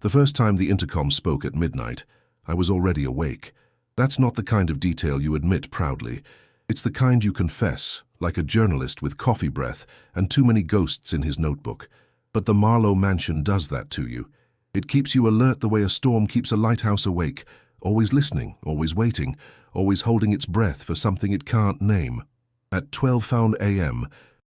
The first time the intercom spoke at midnight, I was already awake. That's not the kind of detail you admit proudly. It's the kind you confess, like a journalist with coffee breath and too many ghosts in his notebook. But the Marlowe mansion does that to you. It keeps you alert the way a storm keeps a lighthouse awake, always listening, always waiting, always holding its breath for something it can't name. At 12 a.m.,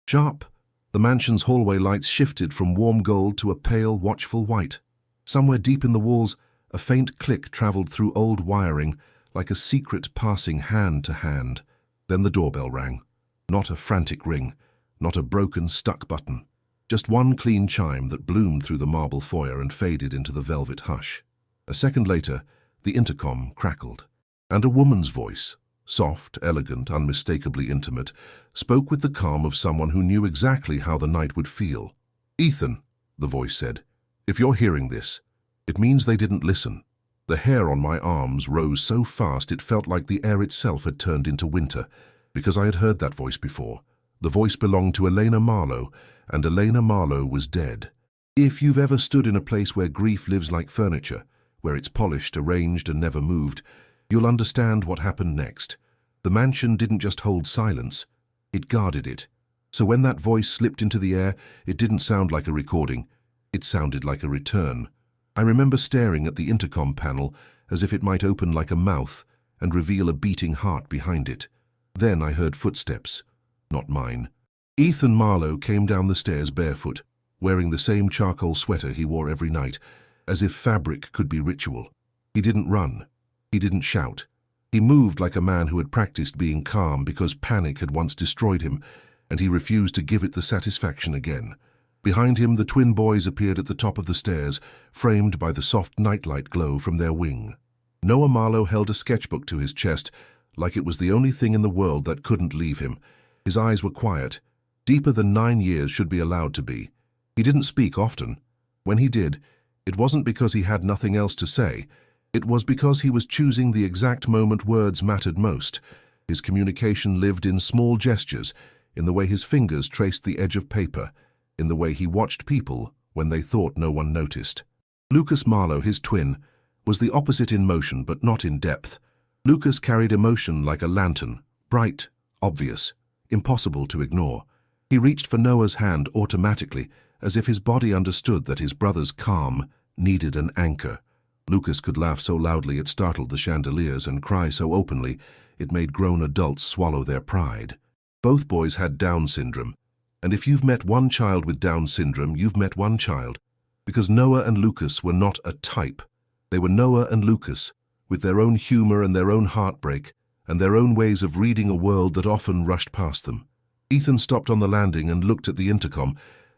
sharp, the mansion's hallway lights shifted from warm gold to a pale, watchful white. Somewhere deep in the walls, a faint click traveled through old wiring, like a secret passing hand to hand. Then the doorbell rang. Not a frantic ring, not a broken, stuck button. Just one clean chime that bloomed through the marble foyer and faded into the velvet hush. A second later, the intercom crackled, and a woman's voice, soft, elegant, unmistakably intimate, spoke with the calm of someone who knew exactly how the night would feel. "Ethan," the voice said, "if you're hearing this, it means they didn't listen." The hair on my arms rose so fast it felt like the air itself had turned into winter, because I had heard that voice before. The voice belonged to Elena Marlowe, and Elena Marlowe was dead. If you've ever stood in a place where grief lives like furniture, where it's polished, arranged, and never moved, you'll understand what happened next. The mansion didn't just hold silence, it guarded it. So when that voice slipped into the air, it didn't sound like a recording, it sounded like a return. I remember staring at the intercom panel as if it might open like a mouth and reveal a beating heart behind it. Then I heard footsteps, not mine. Ethan Marlowe came down the stairs barefoot, wearing the same charcoal sweater he wore every night, as if fabric could be ritual. He didn't run. He didn't shout. He moved like a man who had practiced being calm because panic had once destroyed him, and he refused to give it the satisfaction again. Behind him, the twin boys appeared at the top of the stairs, framed by the soft nightlight glow from their wing. Noah Marlowe held a sketchbook to his chest, like it was the only thing in the world that couldn't leave him. His eyes were quiet, deeper than 9 years should be allowed to be. He didn't speak often. When he did, it wasn't because he had nothing else to say. It was because he was choosing the exact moment words mattered most. His communication lived in small gestures, in the way his fingers traced the edge of paper, in the way he watched people when they thought no one noticed. Lucas Marlowe, his twin, was the opposite in motion but not in depth. Lucas carried emotion like a lantern, bright, obvious, impossible to ignore. He reached for Noah's hand automatically, as if his body understood that his brother's calm needed an anchor. Lucas could laugh so loudly it startled the chandeliers and cry so openly it made grown adults swallow their pride. Both boys had Down syndrome, and if you've met one child with Down syndrome, you've met one child. Because Noah and Lucas were not a type. They were Noah and Lucas, with their own humor and their own heartbreak, and their own ways of reading a world that often rushed past them. Ethan stopped on the landing and looked at the intercom,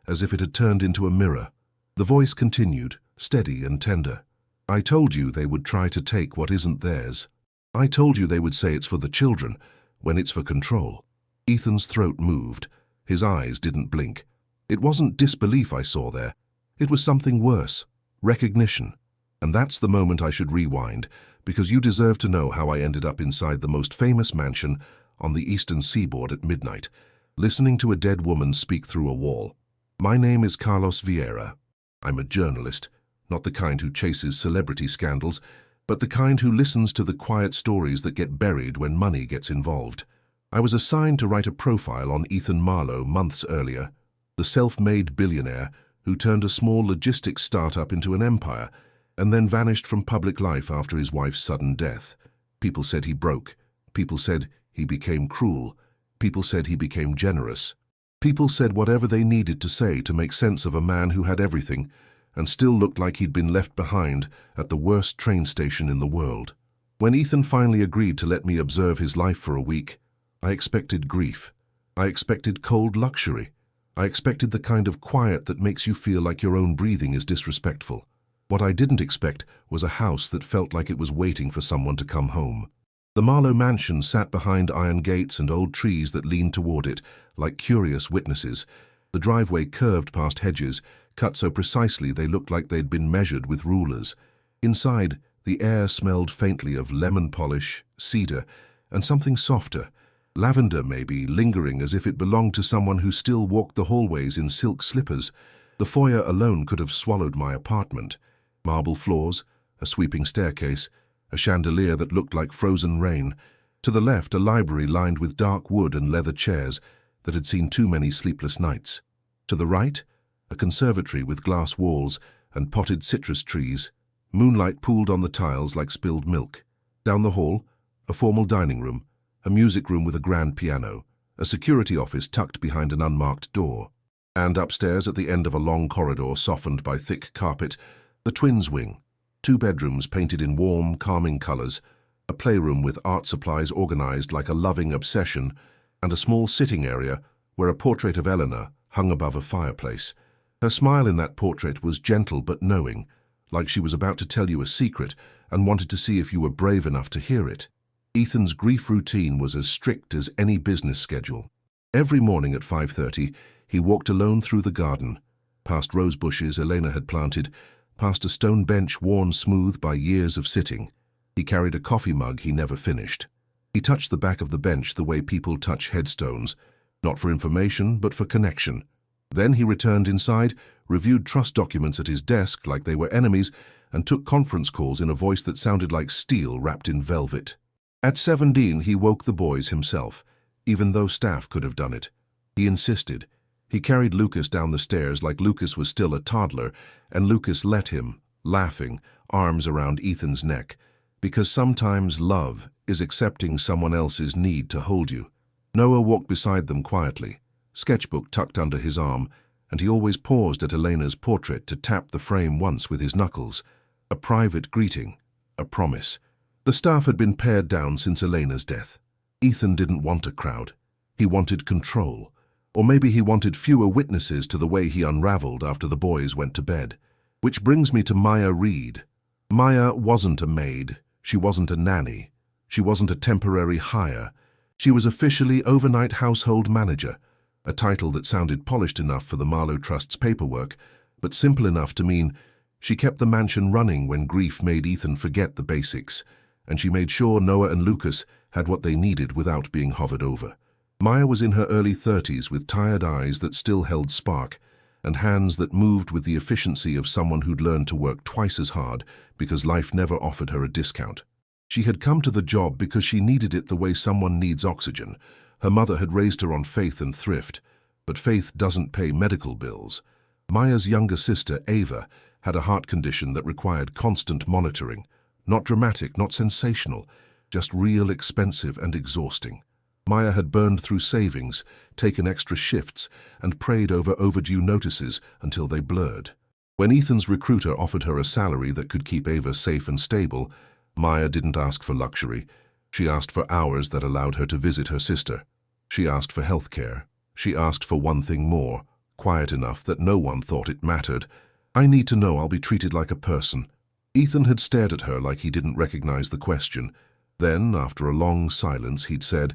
as if it had turned into a mirror. The voice continued, steady and tender. "I told you they would try to take what isn't theirs. I told you they would say it's for the children, when it's for control." Ethan's throat moved. His eyes didn't blink. It wasn't disbelief I saw there. It was something worse, recognition. And that's the moment I should rewind, because you deserve to know how I ended up inside the most famous mansion on the eastern seaboard at midnight, listening to a dead woman speak through a wall. My name is Carlos Vieira. I'm a journalist, not the kind who chases celebrity scandals, but the kind who listens to the quiet stories that get buried when money gets involved. I was assigned to write a profile on Ethan Marlowe months earlier, the self-made billionaire who turned a small logistics startup into an empire and then vanished from public life after his wife's sudden death. People said he broke. People said he became cruel. People said he became generous. People said whatever they needed to say to make sense of a man who had everything and still looked like he'd been left behind at the worst train station in the world. When Ethan finally agreed to let me observe his life for a week, I expected grief. I expected cold luxury. I expected the kind of quiet that makes you feel like your own breathing is disrespectful. What I didn't expect was a house that felt like it was waiting for someone to come home. The Marlowe mansion sat behind iron gates and old trees that leaned toward it, like curious witnesses. The driveway curved past hedges, cut so precisely they looked like they'd been measured with rulers. Inside, the air smelled faintly of lemon polish, cedar, and something softer, lavender maybe, lingering as if it belonged to someone who still walked the hallways in silk slippers. The foyer alone could have swallowed my apartment. Marble floors, a sweeping staircase, a chandelier that looked like frozen rain. To the left, a library lined with dark wood and leather chairs that had seen too many sleepless nights. To the right, a conservatory with glass walls and potted citrus trees. Moonlight pooled on the tiles like spilled milk. Down the hall, a formal dining room, a music room with a grand piano, a security office tucked behind an unmarked door. And upstairs, at the end of a long corridor softened by thick carpet, the twins' wing. 2 bedrooms painted in warm, calming colors, a playroom with art supplies organized like a loving obsession, and a small sitting area where a portrait of Eleanor hung above a fireplace. Her smile in that portrait was gentle but knowing, like she was about to tell you a secret and wanted to see if you were brave enough to hear it. Ethan's grief routine was as strict as any business schedule. Every morning at 5:30, he walked alone through the garden, past rose bushes Elena had planted, past a stone bench worn smooth by years of sitting. He carried a coffee mug he never finished. He touched the back of the bench the way people touch headstones, not for information, but for connection. Then he returned inside, reviewed trust documents at his desk like they were enemies, and took conference calls in a voice that sounded like steel wrapped in velvet. At 17, he woke the boys himself, even though staff could have done it. He insisted. He carried Lucas down the stairs like Lucas was still a toddler, and Lucas let him, laughing, arms around Ethan's neck, because sometimes love is accepting someone else's need to hold you. Noah walked beside them quietly, sketchbook tucked under his arm, and he always paused at Elena's portrait to tap the frame once with his knuckles. A private greeting, a promise. The staff had been pared down since Elena's death. Ethan didn't want a crowd. He wanted control. Or maybe he wanted fewer witnesses to the way he unraveled after the boys went to bed. Which brings me to Maya Reed. Maya wasn't a maid. She wasn't a nanny. She wasn't a temporary hire. She was officially overnight household manager, a title that sounded polished enough for the Marlowe Trust's paperwork, but simple enough to mean she kept the mansion running when grief made Ethan forget the basics, and she made sure Noah and Lucas had what they needed without being hovered over. Maya was in her early 30s with tired eyes that still held spark, and hands that moved with the efficiency of someone who'd learned to work twice as hard because life never offered her a discount. She had come to the job because she needed it the way someone needs oxygen. Her mother had raised her on faith and thrift, but faith doesn't pay medical bills. Maya's younger sister, Ava, had a heart condition that required constant monitoring. Not dramatic, not sensational, just real, expensive and exhausting. Maya had burned through savings, taken extra shifts, and prayed over overdue notices until they blurred. When Ethan's recruiter offered her a salary that could keep Ava safe and stable, Maya didn't ask for luxury. She asked for hours that allowed her to visit her sister. She asked for health care. She asked for one thing more, quiet enough that no one thought it mattered. I need to know I'll be treated like a person. Ethan had stared at her like he didn't recognize the question. Then, after a long silence, he'd said,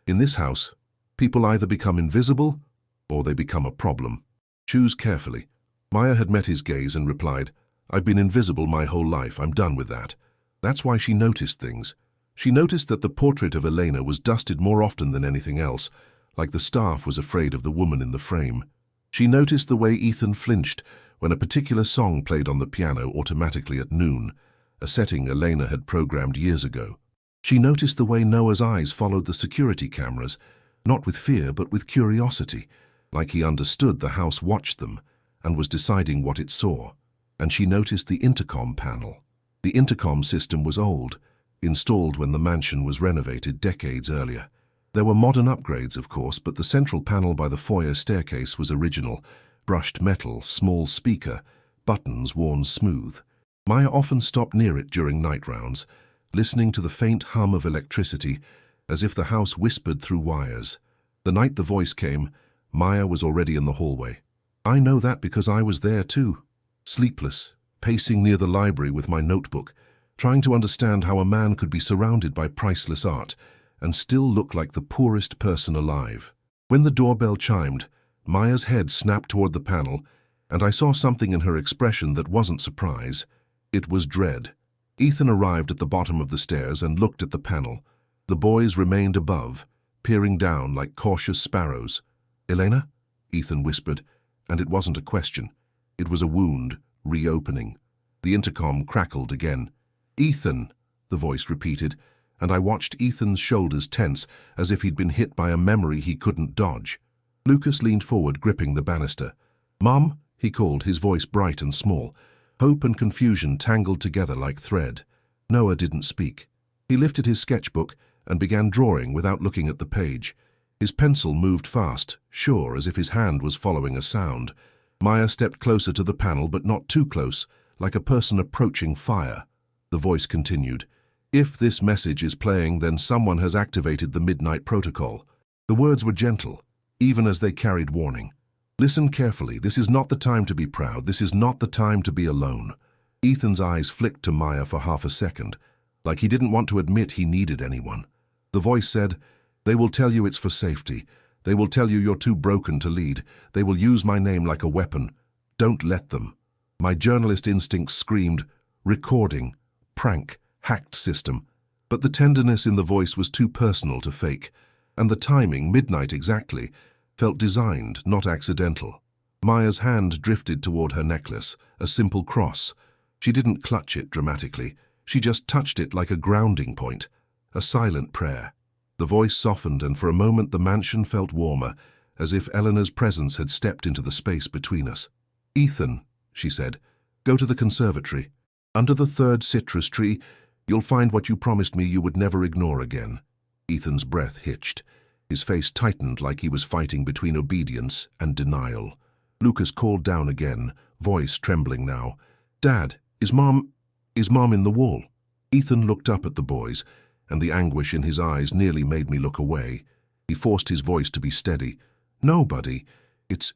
"In this house, people either become invisible or they become a problem. Choose carefully." Maya had met his gaze and replied, "I've been invisible my whole life. I'm done with that." That's why she noticed things. She noticed that the portrait of Elena was dusted more often than anything else, like the staff was afraid of the woman in the frame. She noticed the way Ethan flinched when a particular song played on the piano automatically at noon, a setting Elena had programmed years ago. She noticed the way Noah's eyes followed the security cameras, not with fear but with curiosity, like he understood the house watched them and was deciding what it saw. And she noticed the intercom panel. The intercom system was old, installed when the mansion was renovated decades earlier. There were modern upgrades, of course, but the central panel by the foyer staircase was original, brushed metal, small speaker, buttons worn smooth. Maya often stopped near it during night rounds, listening to the faint hum of electricity, as if the house whispered through wires. The night the voice came, Maya was already in the hallway. I know that because I was there too, sleepless, pacing near the library with my notebook, trying to understand how a man could be surrounded by priceless art and still look like the poorest person alive. When the doorbell chimed, Maya's head snapped toward the panel, and I saw something in her expression that wasn't surprise. It was dread. Ethan arrived at the bottom of the stairs and looked at the panel. The boys remained above, peering down like cautious sparrows. "Elena?" Ethan whispered, and it wasn't a question. It was a wound, reopening. The intercom crackled again. "Ethan," the voice repeated, and I watched Ethan's shoulders tense as if he'd been hit by a memory he couldn't dodge. Lucas leaned forward, gripping the banister. "Mom," he called, his voice bright and small. Hope and confusion tangled together like thread. Noah didn't speak. He lifted his sketchbook and began drawing without looking at the page. His pencil moved fast, sure, as if his hand was following a sound. Maya stepped closer to the panel, but not too close, like a person approaching fire. The voice continued. "If this message is playing, then someone has activated the Midnight Protocol." The words were gentle, even as they carried warning. "Listen carefully. This is not the time to be proud. This is not the time to be alone." Ethan's eyes flicked to Maya for half a second, like he didn't want to admit he needed anyone. The voice said, "They will tell you it's for safety. They will tell you you're too broken to lead. They will use my name like a weapon. Don't let them." My journalist instinct screamed, "Recording, prank, hacked system." But the tenderness in the voice was too personal to fake, and the timing, midnight exactly, felt designed, not accidental. Maya's hand drifted toward her necklace, a simple cross. She didn't clutch it dramatically. She just touched it like a grounding point, a silent prayer. The voice softened, and for a moment the mansion felt warmer, as if Eleanor's presence had stepped into the space between us. "Ethan," she said, "go to the conservatory. Under the third citrus tree, you'll find what you promised me you would never ignore again." Ethan's breath hitched. His face tightened like he was fighting between obedience and denial. Lucas called down again, voice trembling now. "Dad, is Mom in the wall?" Ethan looked up at the boys, and the anguish in his eyes nearly made me look away. He forced his voice to be steady. "No, buddy. It's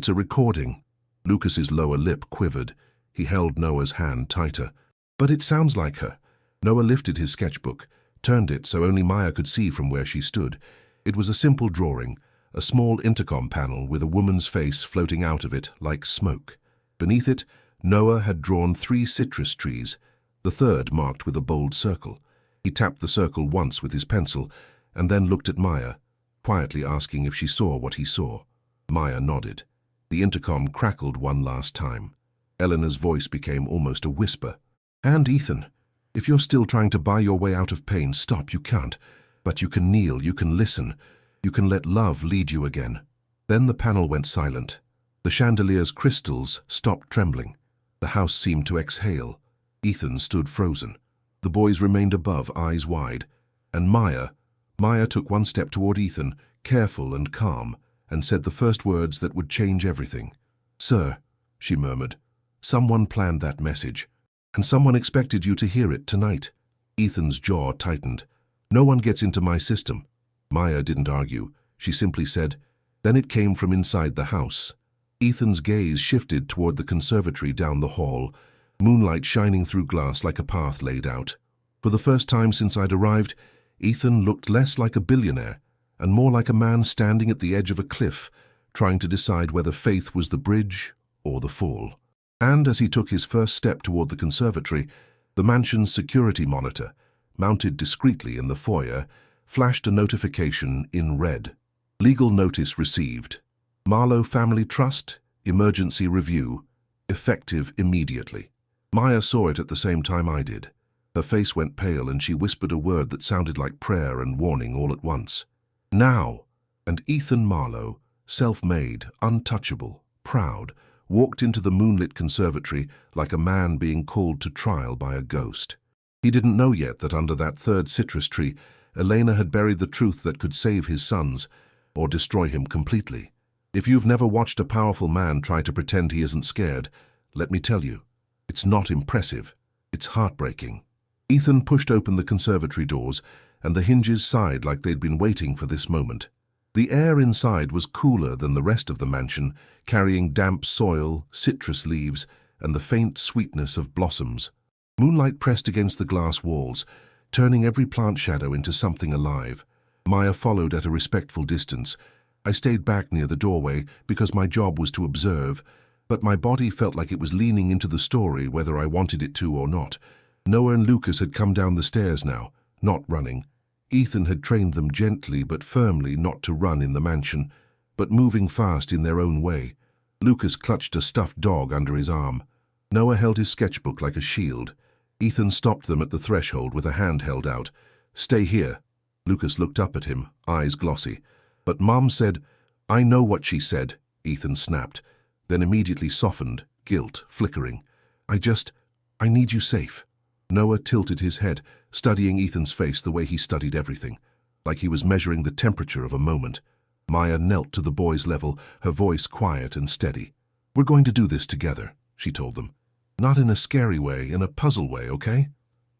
a recording." Lucas's lower lip quivered. He held Noah's hand tighter. "But it sounds like her." Noah lifted his sketchbook, turned it so only Maya could see from where she stood. It was a simple drawing, a small intercom panel with a woman's face floating out of it like smoke. Beneath it, Noah had drawn 3 citrus trees, the third marked with a bold circle. He tapped the circle once with his pencil and then looked at Maya, quietly asking if she saw what he saw. Maya nodded. The intercom crackled one last time. Eleanor's voice became almost a whisper. "And Ethan, if you're still trying to buy your way out of pain, stop, you can't. But you can kneel, you can listen, you can let love lead you again." Then the panel went silent. The chandelier's crystals stopped trembling. The house seemed to exhale. Ethan stood frozen. The boys remained above, eyes wide. And Maya took one step toward Ethan, careful and calm, and said the first words that would change everything. "Sir," she murmured, "someone planned that message, and someone expected you to hear it tonight." Ethan's jaw tightened. "No one gets into my system." Maya didn't argue. She simply said, "Then it came from inside the house." Ethan's gaze shifted toward the conservatory down the hall, moonlight shining through glass like a path laid out. For the first time since I'd arrived, Ethan looked less like a billionaire and more like a man standing at the edge of a cliff, trying to decide whether faith was the bridge or the fall. And as he took his first step toward the conservatory, the mansion's security monitor, mounted discreetly in the foyer, flashed a notification in red. "Legal notice received. Marlowe Family Trust, emergency review, effective immediately." Maya saw it at the same time I did. Her face went pale and she whispered a word that sounded like prayer and warning all at once. "Now!" And Ethan Marlowe, self-made, untouchable, proud, walked into the moonlit conservatory like a man being called to trial by a ghost. He didn't know yet that under that third citrus tree, Elena had buried the truth that could save his sons or destroy him completely. If you've never watched a powerful man try to pretend he isn't scared, let me tell you, it's not impressive. It's heartbreaking. Ethan pushed open the conservatory doors, and the hinges sighed like they'd been waiting for this moment. The air inside was cooler than the rest of the mansion, carrying damp soil, citrus leaves, and the faint sweetness of blossoms. Moonlight pressed against the glass walls, turning every plant shadow into something alive. Maya followed at a respectful distance. I stayed back near the doorway because my job was to observe, but my body felt like it was leaning into the story whether I wanted it to or not. Noah and Lucas had come down the stairs now, not running. Ethan had trained them gently but firmly not to run in the mansion, but moving fast in their own way. Lucas clutched a stuffed dog under his arm. Noah held his sketchbook like a shield. Ethan stopped them at the threshold with a hand held out. "Stay here." Lucas looked up at him, eyes glossy. "But Mom said—" "I know what she said," Ethan snapped, then immediately softened, guilt flickering. I need you safe." Noah tilted his head, studying Ethan's face the way he studied everything, like he was measuring the temperature of a moment. Maya knelt to the boy's level, her voice quiet and steady. "We're going to do this together," she told them. "Not in a scary way, in a puzzle way, okay?"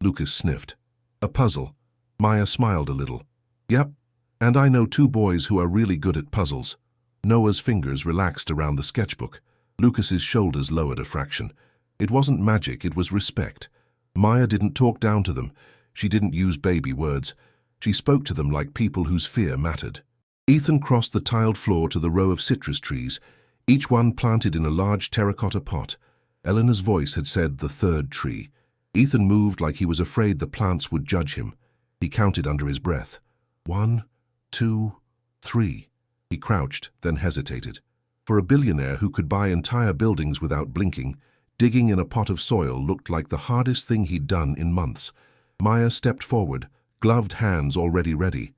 Lucas sniffed. "A puzzle?" Maya smiled a little. "Yep, and I know 2 boys who are really good at puzzles." Noah's fingers relaxed around the sketchbook. Lucas's shoulders lowered a fraction. It wasn't magic, it was respect. Maya didn't talk down to them. She didn't use baby words. She spoke to them like people whose fear mattered. Ethan crossed the tiled floor to the row of citrus trees, each one planted in a large terracotta pot. Eleanor's voice had said the 3rd tree. Ethan moved like he was afraid the plants would judge him. He counted under his breath. 1, 2, 3. He crouched, then hesitated. For a billionaire who could buy entire buildings without blinking, digging in a pot of soil looked like the hardest thing he'd done in months. Maya stepped forward, gloved hands already ready.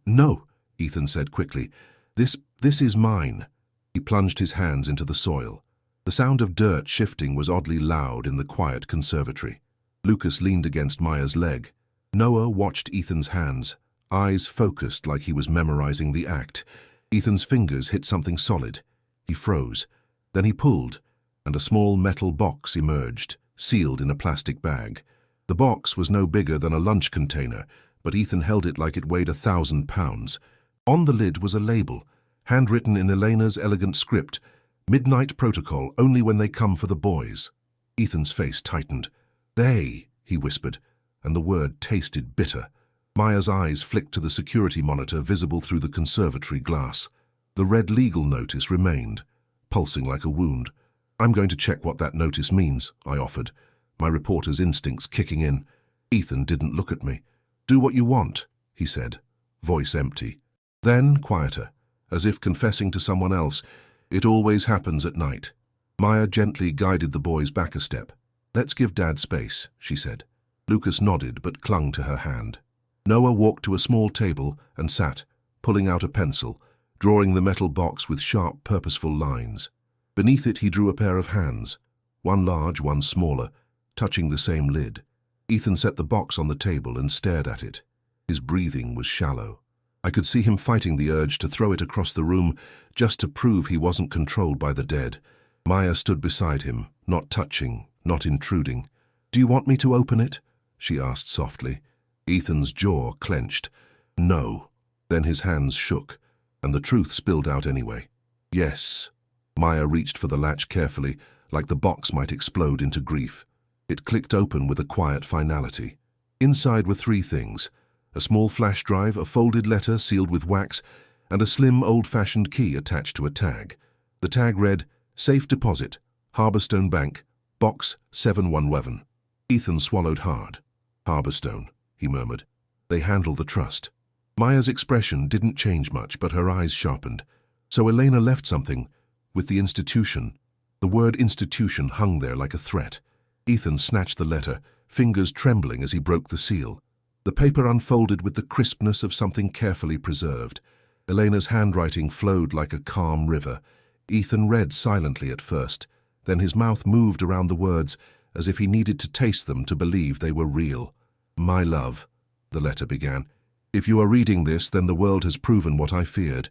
"No," Ethan said quickly. This is mine." He plunged his hands into the soil. The sound of dirt shifting was oddly loud in the quiet conservatory. Lucas leaned against Maya's leg. Noah watched Ethan's hands, eyes focused like he was memorizing the act. Ethan's fingers hit something solid. He froze. Then he pulled, and a small metal box emerged, sealed in a plastic bag. The box was no bigger than a lunch container, but Ethan held it like it weighed 1,000 pounds. On the lid was a label, handwritten in Elena's elegant script, "Midnight Protocol, only when they come for the boys." Ethan's face tightened. "They," he whispered, and the word tasted bitter. Maya's eyes flicked to the security monitor visible through the conservatory glass. The red legal notice remained, pulsing like a wound. "I'm going to check what that notice means," I offered, my reporter's instincts kicking in. Ethan didn't look at me. "Do what you want," he said, voice empty. Then, quieter, as if confessing to someone else, "It always happens at night." Maya gently guided the boys back a step. "Let's give Dad space," she said. Lucas nodded but clung to her hand. Noah walked to a small table and sat, pulling out a pencil, drawing the metal box with sharp, purposeful lines. Beneath it he drew a pair of hands, one large, one smaller, touching the same lid. Ethan set the box on the table and stared at it. His breathing was shallow. I could see him fighting the urge to throw it across the room just to prove he wasn't controlled by the dead. Maya stood beside him, not touching, not intruding. "Do you want me to open it?" she asked softly. Ethan's jaw clenched. "No." Then his hands shook, and the truth spilled out anyway. "Yes." Maya reached for the latch carefully, like the box might explode into grief. It clicked open with a quiet finality. Inside were 3 things: a small flash drive, a folded letter sealed with wax, and a slim, old-fashioned key attached to a tag. The tag read, "Safe Deposit, Harborstone Bank, Box 711. Ethan swallowed hard. "Harborstone," he murmured. "They handle the trust." Maya's expression didn't change much, but her eyes sharpened. "So Elena left something with the institution." The word institution hung there like a threat. Ethan snatched the letter, fingers trembling as he broke the seal. The paper unfolded with the crispness of something carefully preserved. Elena's handwriting flowed like a calm river. Ethan read silently at first, then his mouth moved around the words as if he needed to taste them to believe they were real. "My love," the letter began, "if you are reading this, then the world has proven what I feared.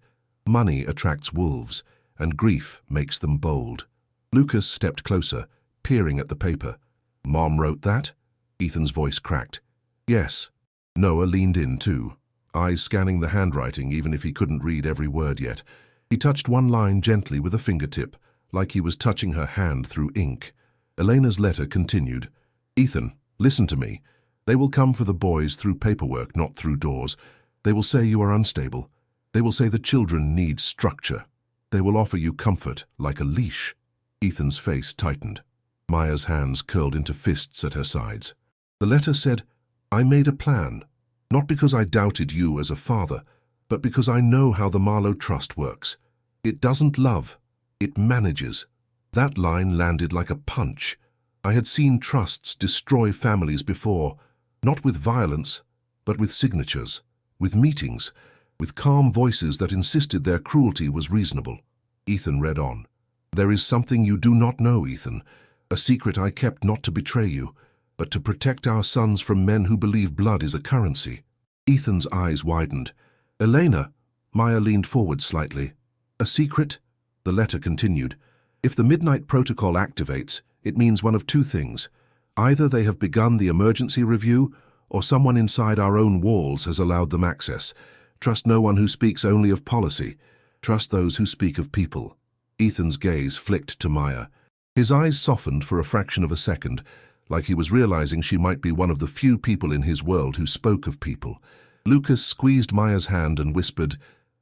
Money attracts wolves, and grief makes them bold." Lucas stepped closer, peering at the paper. "Mom wrote that?" Ethan's voice cracked. "Yes." Noah leaned in too, eyes scanning the handwriting even if he couldn't read every word yet. He touched one line gently with a fingertip, like he was touching her hand through ink. Elena's letter continued. "Ethan, listen to me. They will come for the boys through paperwork, not through doors. They will say you are unstable. They will say the children need structure. They will offer you comfort, like a leash." Ethan's face tightened. Maya's hands curled into fists at her sides. The letter said, "I made a plan, not because I doubted you as a father, but because I know how the Marlowe Trust works. It doesn't love, it manages. That line landed like a punch. I had seen trusts destroy families before, not with violence, but with signatures, with meetings, with calm voices that insisted their cruelty was reasonable. Ethan read on. There is something you do not know, Ethan, a secret I kept not to betray you, but to protect our sons from men who believe blood is a currency. Ethan's eyes widened. Elena, Maya leaned forward slightly. A secret? The letter continued. If the Midnight Protocol activates, it means one of two things. Either they have begun the emergency review, or someone inside our own walls has allowed them access. Trust no one who speaks only of policy. Trust those who speak of people. Ethan's gaze flicked to Maya. His eyes softened for a fraction of a second, like he was realizing she might be one of the few people in his world who spoke of people. Lucas squeezed Maya's hand and whispered,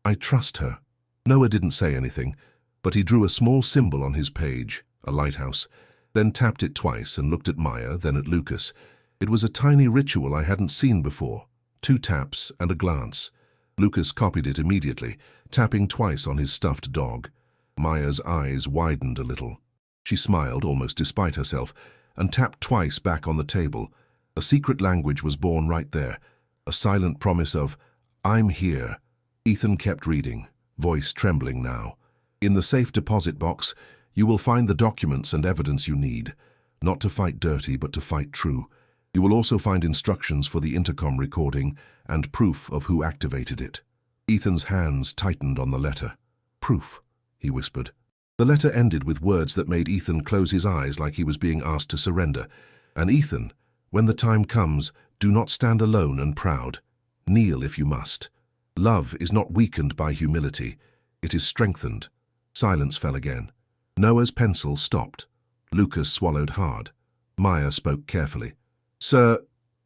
I trust her. Noah didn't say anything, but he drew a small symbol on his page, a lighthouse, then tapped it twice and looked at Maya, then at Lucas. It was a tiny ritual I hadn't seen before. 2 taps and a glance. Lucas copied it immediately, tapping twice on his stuffed dog. Maya's eyes widened a little. She smiled, almost despite herself, and tapped twice back on the table. A secret language was born right there, a silent promise of, I'm here. Ethan kept reading, voice trembling now. In the safe deposit box, you will find the documents and evidence you need, not to fight dirty, but to fight true. You will also find instructions for the intercom recording and proof of who activated it. Ethan's hands tightened on the letter. Proof, he whispered. The letter ended with words that made Ethan close his eyes like he was being asked to surrender. And Ethan, when the time comes, do not stand alone and proud. Kneel if you must. Love is not weakened by humility. It is strengthened. Silence fell again. Noah's pencil stopped. Lucas swallowed hard. Maya spoke carefully. Sir,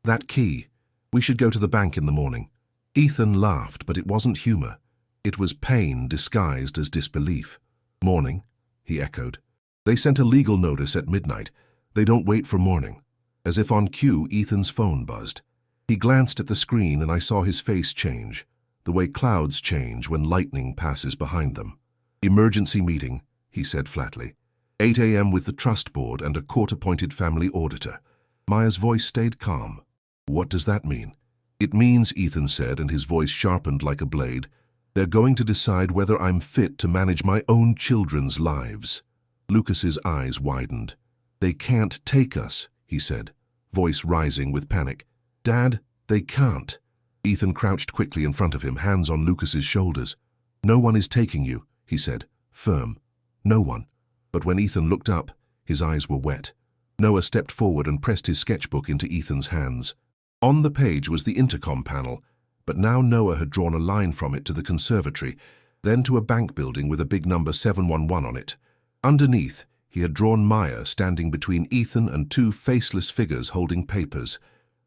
that key. We should go to the bank in the morning. Ethan laughed, but it wasn't humor. It was pain disguised as disbelief. Morning, he echoed. They sent a legal notice at midnight. They don't wait for morning. As if on cue, Ethan's phone buzzed. He glanced at the screen and I saw his face change, the way clouds change when lightning passes behind them. Emergency meeting, he said flatly. 8 a.m. with the trust board and a court-appointed family auditor. Maya's voice stayed calm. What does that mean? It means, Ethan said, and his voice sharpened like a blade, they're going to decide whether I'm fit to manage my own children's lives. Lucas's eyes widened. They can't take us, he said, voice rising with panic. Dad, they can't. Ethan crouched quickly in front of him, hands on Lucas's shoulders. No one is taking you, he said, firm. No one. But when Ethan looked up, his eyes were wet. Noah stepped forward and pressed his sketchbook into Ethan's hands. On the page was the intercom panel, but now Noah had drawn a line from it to the conservatory, then to a bank building with a big number 711 on it. Underneath, he had drawn Maya standing between Ethan and 2 faceless figures holding papers.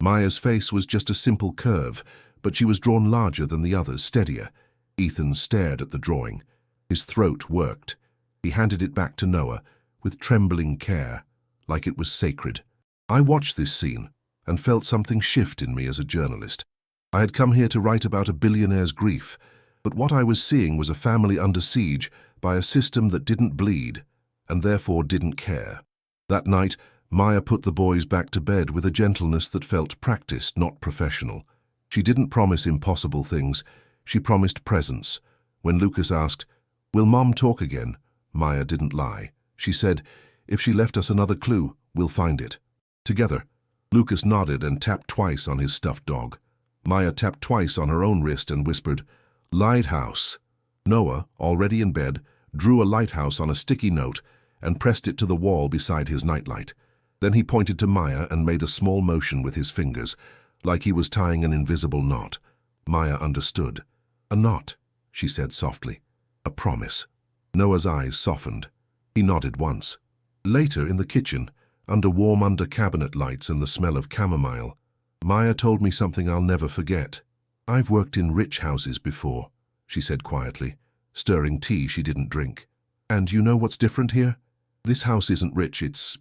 Maya's face was just a simple curve, but she was drawn larger than the others, steadier. Ethan stared at the drawing. His throat worked. He handed it back to Noah, with trembling care, like it was sacred. I watched this scene and felt something shift in me as a journalist. I had come here to write about a billionaire's grief, but what I was seeing was a family under siege by a system that didn't bleed, and therefore didn't care. That night, Maya put the boys back to bed with a gentleness that felt practiced, not professional. She didn't promise impossible things. She promised presence. When Lucas asked, "Will Mom talk again?" Maya didn't lie. She said, "If she left us another clue, we'll find it." Together. Lucas nodded and tapped twice on his stuffed dog. Maya tapped twice on her own wrist and whispered, "Lighthouse." Noah, already in bed, drew a lighthouse on a sticky note and pressed it to the wall beside his nightlight. Then he pointed to Maya and made a small motion with his fingers, like he was tying an invisible knot. Maya understood. "A knot," she said softly. "A promise." Noah's eyes softened. He nodded once. Later, in the kitchen, under warm under-cabinet lights and the smell of chamomile, Maya told me something I'll never forget. "I've worked in rich houses before," she said quietly, stirring tea she didn't drink. "And you know what's different here? This house isn't rich, it's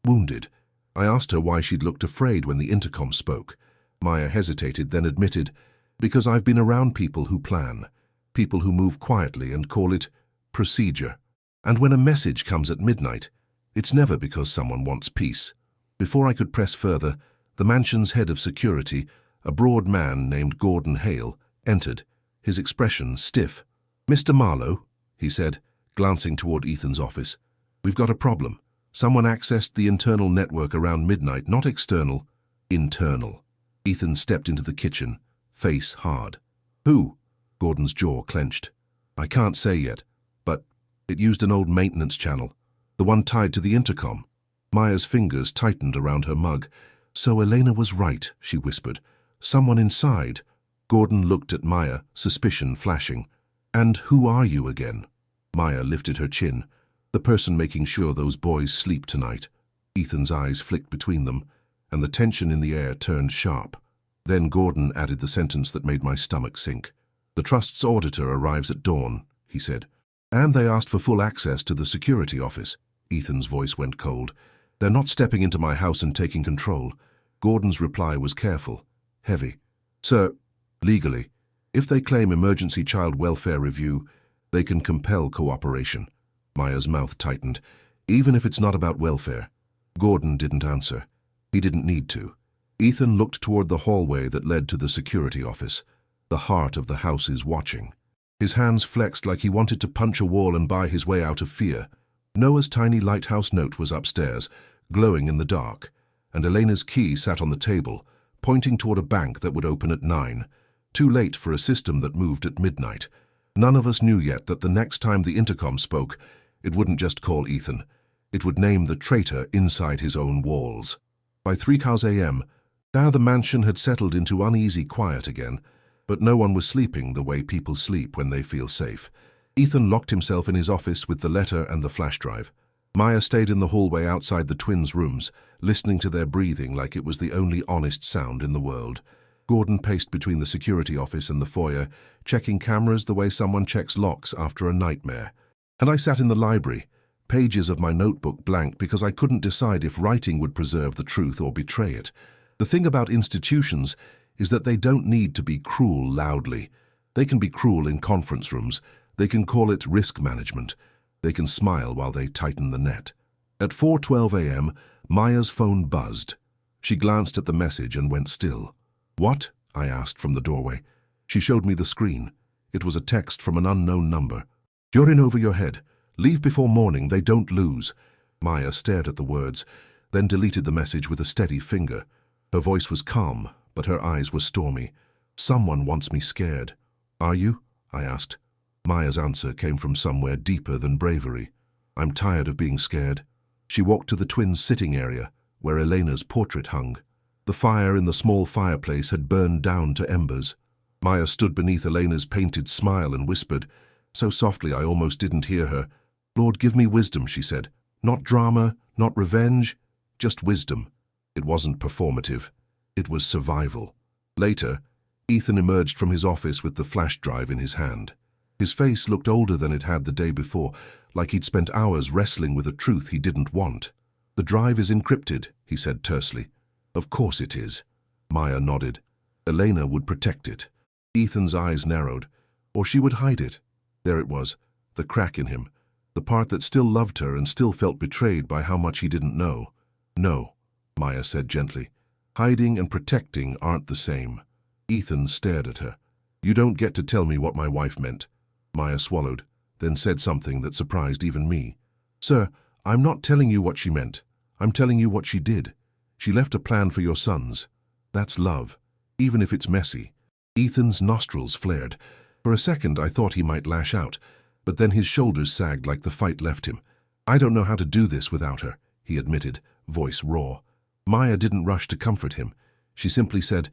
wounded." I asked her why she'd looked afraid when the intercom spoke. Maya hesitated, then admitted, "Because I've been around people who plan, people who move quietly and call it procedure." And when a message comes at midnight, it's never because someone wants peace. Before I could press further, the mansion's head of security, a broad man named Gordon Hale, entered, his expression stiff. "Mr. Marlowe," he said, glancing toward Ethan's office. "We've got a problem. Someone accessed the internal network around midnight, not external, internal." Ethan stepped into the kitchen, face hard. "Who?" Gordon's jaw clenched. "I can't say yet, but it used an old maintenance channel, the one tied to the intercom." Maya's fingers tightened around her mug. "So Elena was right," she whispered. "Someone inside." Gordon looked at Maya, suspicion flashing. "And who are you again?" Maya lifted her chin. "The person making sure those boys sleep tonight." Ethan's eyes flicked between them, and the tension in the air turned sharp. Then Gordon added the sentence that made my stomach sink. "The Trust's auditor arrives at dawn," he said. "And they asked for full access to the security office." Ethan's voice went cold. "They're not stepping into my house and taking control." Gordon's reply was careful, heavy. "Sir, legally, if they claim emergency child welfare review, they can compel cooperation." Maya's mouth tightened. "Even if it's not about welfare." Gordon didn't answer. He didn't need to. Ethan looked toward the hallway that led to the security office. The heart of the house is watching. His hands flexed like he wanted to punch a wall and buy his way out of fear. Noah's tiny lighthouse note was upstairs, glowing in the dark, and Elena's key sat on the table, pointing toward a bank that would open at 9. Too late for a system that moved at midnight. None of us knew yet that the next time the intercom spoke, it wouldn't just call Ethan. It would name the traitor inside his own walls. By 3 a.m., now the mansion had settled into uneasy quiet again, but no one was sleeping the way people sleep when they feel safe. Ethan locked himself in his office with the letter and the flash drive. Maya stayed in the hallway outside the twins' rooms, listening to their breathing like it was the only honest sound in the world. Gordon paced between the security office and the foyer, checking cameras the way someone checks locks after a nightmare. And I sat in the library, pages of my notebook blank because I couldn't decide if writing would preserve the truth or betray it. The thing about institutions is that they don't need to be cruel loudly. They can be cruel in conference rooms. They can call it risk management. They can smile while they tighten the net. At 4:12 a.m., Maya's phone buzzed. She glanced at the message and went still. "What?" I asked from the doorway. She showed me the screen. It was a text from an unknown number. "You're in over your head. Leave before morning, they don't lose." Maya stared at the words, then deleted the message with a steady finger. Her voice was calm, but her eyes were stormy. "Someone wants me scared." "Are you?" I asked. Maya's answer came from somewhere deeper than bravery. "I'm tired of being scared." She walked to the twins' sitting area, where Elena's portrait hung. The fire in the small fireplace had burned down to embers. Maya stood beneath Elena's painted smile and whispered, so softly I almost didn't hear her. "Lord, give me wisdom," she said. "Not drama, not revenge, just wisdom." It wasn't performative. It was survival. Later, Ethan emerged from his office with the flash drive in his hand. His face looked older than it had the day before, like he'd spent hours wrestling with a truth he didn't want. "The drive is encrypted," he said tersely. "Of course it is." Maya nodded. Elena would protect it. Ethan's eyes narrowed. Or she would hide it. There it was, the crack in him, the part that still loved her and still felt betrayed by how much he didn't know. "No," Maya said gently. "Hiding and protecting aren't the same." Ethan stared at her. "You don't get to tell me what my wife meant." Maya swallowed, then said something that surprised even me. "Sir, I'm not telling you what she meant. I'm telling you what she did. She left a plan for your sons. That's love, even if it's messy." Ethan's nostrils flared. For a second I thought he might lash out, but then his shoulders sagged like the fight left him. "I don't know how to do this without her," he admitted, voice raw. Maya didn't rush to comfort him. She simply said,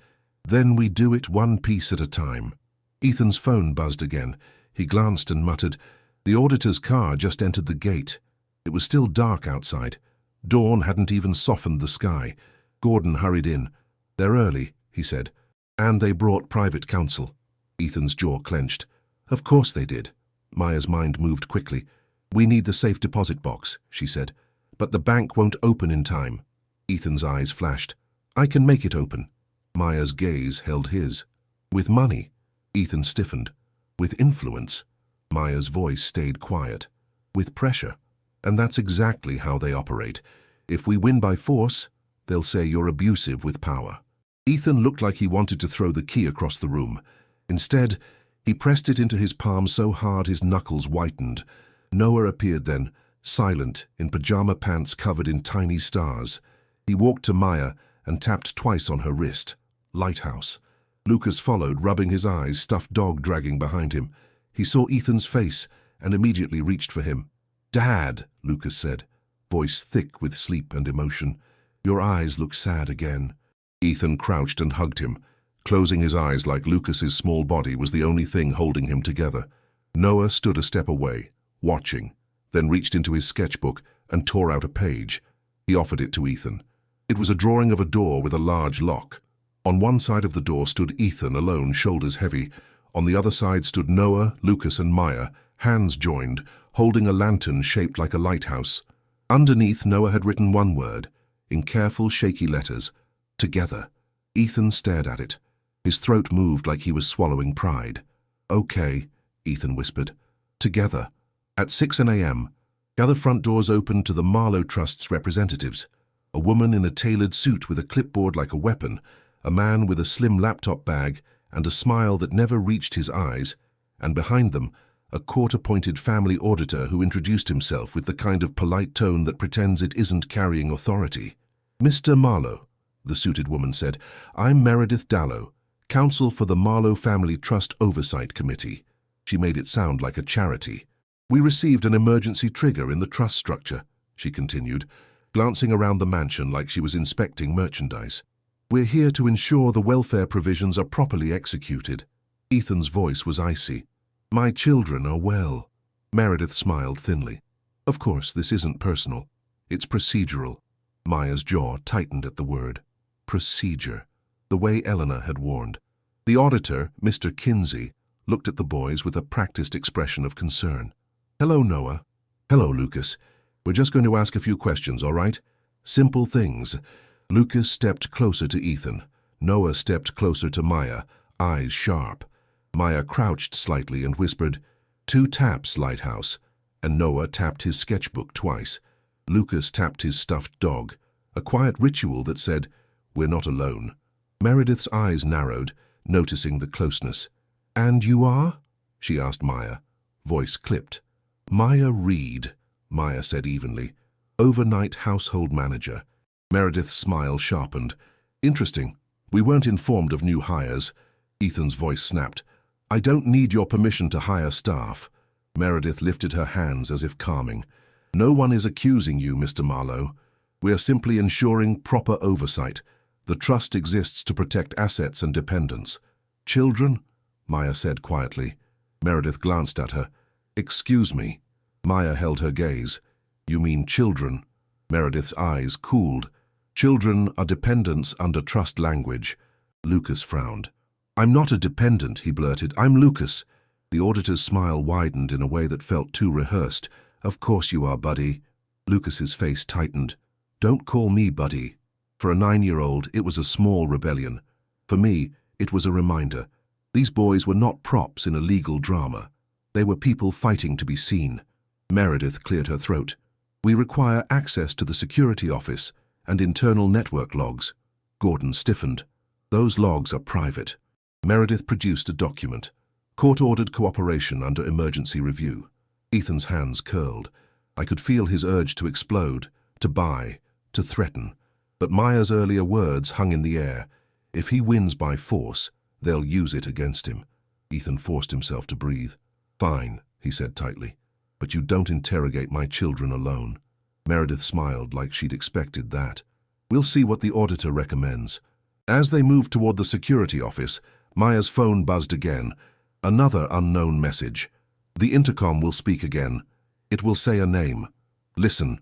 "Then we do it one piece at a time." Ethan's phone buzzed again. He glanced and muttered, "The auditor's car just entered the gate." It was still dark outside. Dawn hadn't even softened the sky. Gordon hurried in. "They're early," he said. "And they brought private counsel." Ethan's jaw clenched. "Of course they did." Maya's mind moved quickly. "We need the safe deposit box," she said. "But the bank won't open in time." Ethan's eyes flashed. "I can make it open." Maya's gaze held his. "With money?" Ethan stiffened. "With influence?" Maya's voice stayed quiet. with pressure. And that's exactly how they operate. If we win by force, they'll say you're abusive with power. Ethan looked like he wanted to throw the key across the room. Instead, he pressed it into his palm so hard his knuckles whitened. Noah appeared then, silent, in pajama pants covered in tiny stars. He walked to Maya and tapped twice on her wrist. Lighthouse. Lucas followed, rubbing his eyes, stuffed dog dragging behind him. He saw Ethan's face and immediately reached for him. "Dad," Lucas said, voice thick with sleep and emotion. "Your eyes look sad again." Ethan crouched and hugged him, closing his eyes like Lucas's small body was the only thing holding him together. Noah stood a step away, watching, then reached into his sketchbook and tore out a page. He offered it to Ethan. It was a drawing of a door with a large lock. On one side of the door stood Ethan alone, shoulders heavy. On the other side stood Noah, Lucas and Maya, hands joined, holding a lantern shaped like a lighthouse. Underneath, Noah had written one word, in careful, shaky letters, "Together." Ethan stared at it. His throat moved like he was swallowing pride. "Okay," Ethan whispered. "Together." At 6 a.m., the other front doors opened to the Marlowe Trust's representatives. A woman in a tailored suit with a clipboard like a weapon, a man with a slim laptop bag and a smile that never reached his eyes, and behind them, a court-appointed family auditor who introduced himself with the kind of polite tone that pretends it isn't carrying authority. "Mr. Marlowe," the suited woman said, "I'm Meredith Dallow, counsel for the Marlowe Family Trust Oversight Committee." She made it sound like a charity. "We received an emergency trigger in the trust structure," she continued, glancing around the mansion like she was inspecting merchandise. "We're here to ensure the welfare provisions are properly executed." Ethan's voice was icy. "My children are well." Meredith smiled thinly. "Of course, this isn't personal. It's procedural." Maya's jaw tightened at the word. Procedure. The way Eleanor had warned. The auditor, Mr. Kinsey, looked at the boys with a practiced expression of concern. "Hello, Noah." "Hello, Lucas. We're just going to ask a few questions, all right? Simple things." Lucas stepped closer to Ethan. Noah stepped closer to Maya, eyes sharp. Maya crouched slightly and whispered, "2 taps, Lighthouse." And Noah tapped his sketchbook twice. Lucas tapped his stuffed dog, a quiet ritual that said, "We're not alone." Meredith's eyes narrowed, noticing the closeness. "And you are?" she asked Maya. Voice clipped. "Maya Reed," Maya said evenly. "Overnight household manager." Meredith's smile sharpened. "Interesting. We weren't informed of new hires." Ethan's voice snapped. "I don't need your permission to hire staff." Meredith lifted her hands as if calming. "No one is accusing you, Mr. Marlowe. We are simply ensuring proper oversight. The trust exists to protect assets and dependents." "Children?" Maya said quietly. Meredith glanced at her. "Excuse me." Maya held her gaze. "You mean children?" Meredith's eyes cooled. "Children are dependents under trust language." Lucas frowned. "I'm not a dependent," he blurted. "I'm Lucas." The auditor's smile widened in a way that felt too rehearsed. "Of course you are, buddy." Lucas's face tightened. "Don't call me buddy." For a 9-year-old, it was a small rebellion. For me, it was a reminder. These boys were not props in a legal drama. They were people fighting to be seen. Meredith cleared her throat. "We require access to the security office and internal network logs." Gordon stiffened. "Those logs are private." Meredith produced a document. Court-ordered cooperation under emergency review. Ethan's hands curled. I could feel his urge to explode, to buy, to threaten. But Maya's earlier words hung in the air. If he wins by force, they'll use it against him. Ethan forced himself to breathe. "Fine," he said tightly. "But you don't interrogate my children alone." Meredith smiled like she'd expected that. "We'll see what the auditor recommends." As they moved toward the security office, Maya's phone buzzed again. Another unknown message. "The intercom will speak again. It will say a name. Listen."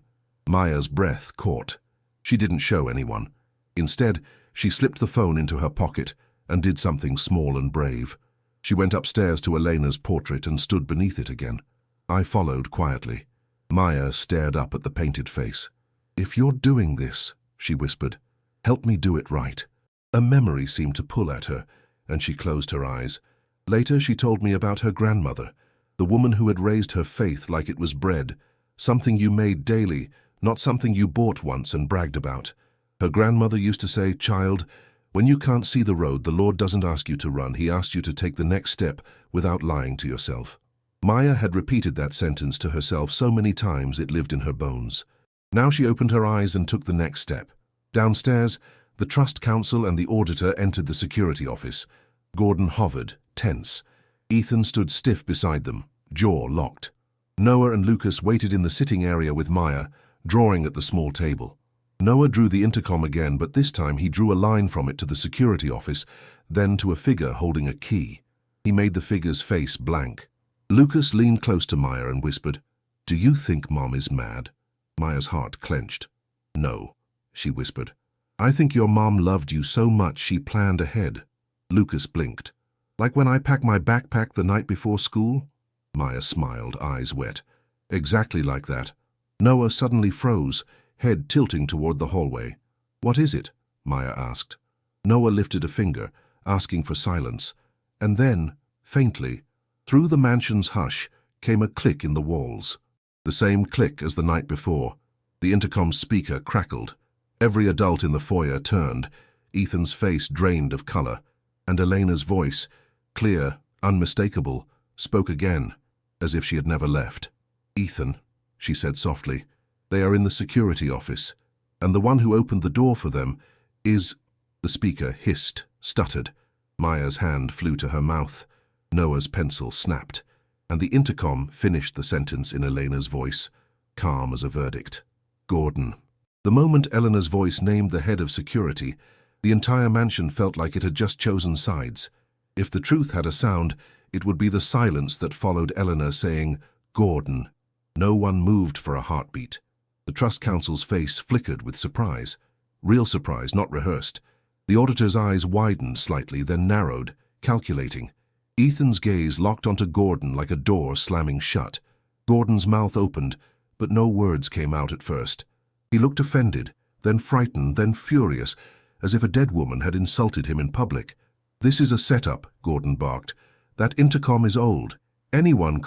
Maya's breath caught. She didn't show anyone. Instead, she slipped the phone into her pocket and did something small and brave. She went upstairs to Elena's portrait and stood beneath it again. I followed quietly. Maya stared up at the painted face. "If you're doing this," she whispered, "help me do it right." A memory seemed to pull at her, and she closed her eyes. Later, she told me about her grandmother. The woman who had raised her faith like it was bread, something you made daily, not something you bought once and bragged about. Her grandmother used to say, "Child, when you can't see the road, the Lord doesn't ask you to run, He asks you to take the next step without lying to yourself." Maya had repeated that sentence to herself so many times it lived in her bones. Now she opened her eyes and took the next step. Downstairs, the trust counsel and the auditor entered the security office. Gordon hovered, tense. Ethan stood stiff beside them, jaw locked. Noah and Lucas waited in the sitting area with Maya, drawing at the small table. Noah drew the intercom again, but this time he drew a line from it to the security office, then to a figure holding a key. He made the figure's face blank. Lucas leaned close to Maya and whispered, "Do you think Mom is mad?" Maya's heart clenched. "No," she whispered. "I think your mom loved you so much she planned ahead." Lucas blinked. "Like when I packed my backpack the night before school?" Maya smiled, eyes wet. "Exactly like that." Noah suddenly froze, head tilting toward the hallway. "What is it?" Maya asked. Noah lifted a finger, asking for silence, and then, faintly, through the mansion's hush, came a click in the walls. The same click as the night before. The intercom's speaker crackled. Every adult in the foyer turned, Ethan's face drained of color, and Elena's voice, clear, unmistakable, spoke again, as if she had never left. "Ethan," she said softly, "they are in the security office, and the one who opened the door for them is—" The speaker hissed, stuttered. Maya's hand flew to her mouth. Noah's pencil snapped, and the intercom finished the sentence in Elena's voice, calm as a verdict. "Gordon." The moment Elena's voice named the head of security, the entire mansion felt like it had just chosen sides. If the truth had a sound, it would be the silence that followed Elena saying, "Gordon." No one moved for a heartbeat. The trust council's face flickered with surprise. Real surprise, not rehearsed. The auditor's eyes widened slightly, then narrowed, calculating. Ethan's gaze locked onto Gordon like a door slamming shut. Gordon's mouth opened, but no words came out at first. He looked offended, then frightened, then furious, as if a dead woman had insulted him in public. "This is a setup," Gordon barked. "That intercom is old. Anyone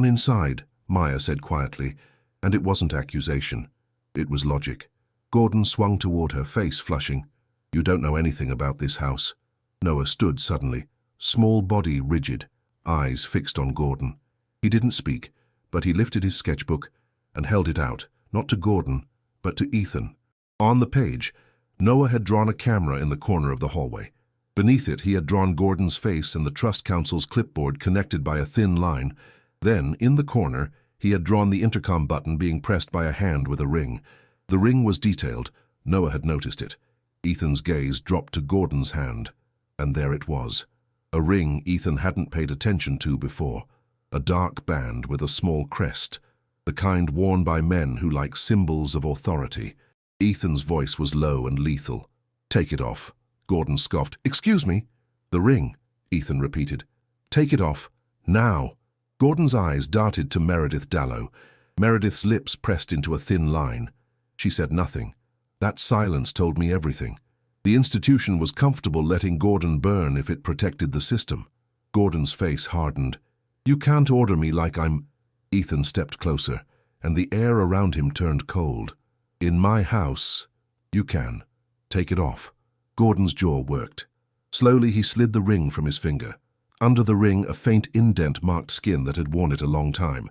inside," Maya said quietly, and it wasn't accusation. It was logic. Gordon swung toward her, face flushing. "You don't know anything about this house." Noah stood suddenly, small body rigid, eyes fixed on Gordon. He didn't speak, but he lifted his sketchbook and held it out, not to Gordon, but to Ethan. On the page, Noah had drawn a camera in the corner of the hallway. Beneath it, he had drawn Gordon's face and the trust council's clipboard connected by a thin line. Then, in the corner, he had drawn the intercom button being pressed by a hand with a ring. The ring was detailed. Noah had noticed it. Ethan's gaze dropped to Gordon's hand, and there it was. A ring Ethan hadn't paid attention to before. A dark band with a small crest, the kind worn by men who like symbols of authority. Ethan's voice was low and lethal. "Take it off." Gordon scoffed. "Excuse me?" "The ring," Ethan repeated. "Take it off. Now." Gordon's eyes darted to Meredith Dallow. Meredith's lips pressed into a thin line. She said nothing. That silence told me everything. The institution was comfortable letting Gordon burn if it protected the system. Gordon's face hardened. "You can't order me like I'm—" Ethan stepped closer, and the air around him turned cold. "In my house, you can. Take it off." Gordon's jaw worked. Slowly he slid the ring from his finger. Under the ring, a faint indent marked skin that had worn it a long time.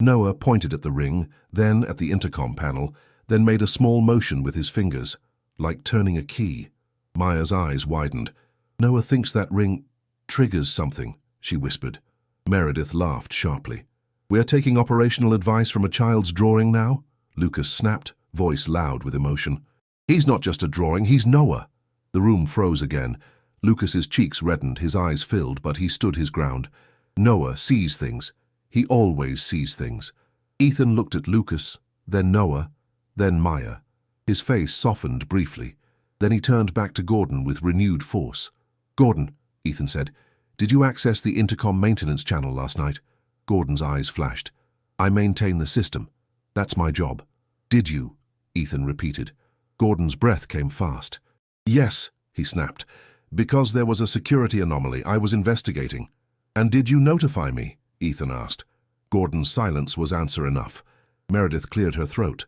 Noah pointed at the ring, then at the intercom panel, then made a small motion with his fingers, like turning a key. Maya's eyes widened. "Noah thinks that ring triggers something," she whispered. Meredith laughed sharply. "We are taking operational advice from a child's drawing now?" Lucas snapped, voice loud with emotion. "He's not just a drawing, he's Noah." The room froze again. Lucas's cheeks reddened, his eyes filled, but he stood his ground. "Noah sees things. He always sees things." Ethan looked at Lucas, then Noah, then Maya. His face softened briefly. Then he turned back to Gordon with renewed force. "Gordon," Ethan said, "did you access the intercom maintenance channel last night?" Gordon's eyes flashed. "I maintain the system. That's my job." "Did you?" Ethan repeated. Gordon's breath came fast. "Yes," he snapped. "Because there was a security anomaly I was investigating." "And did you notify me?" Ethan asked. Gordon's silence was answer enough. Meredith cleared her throat.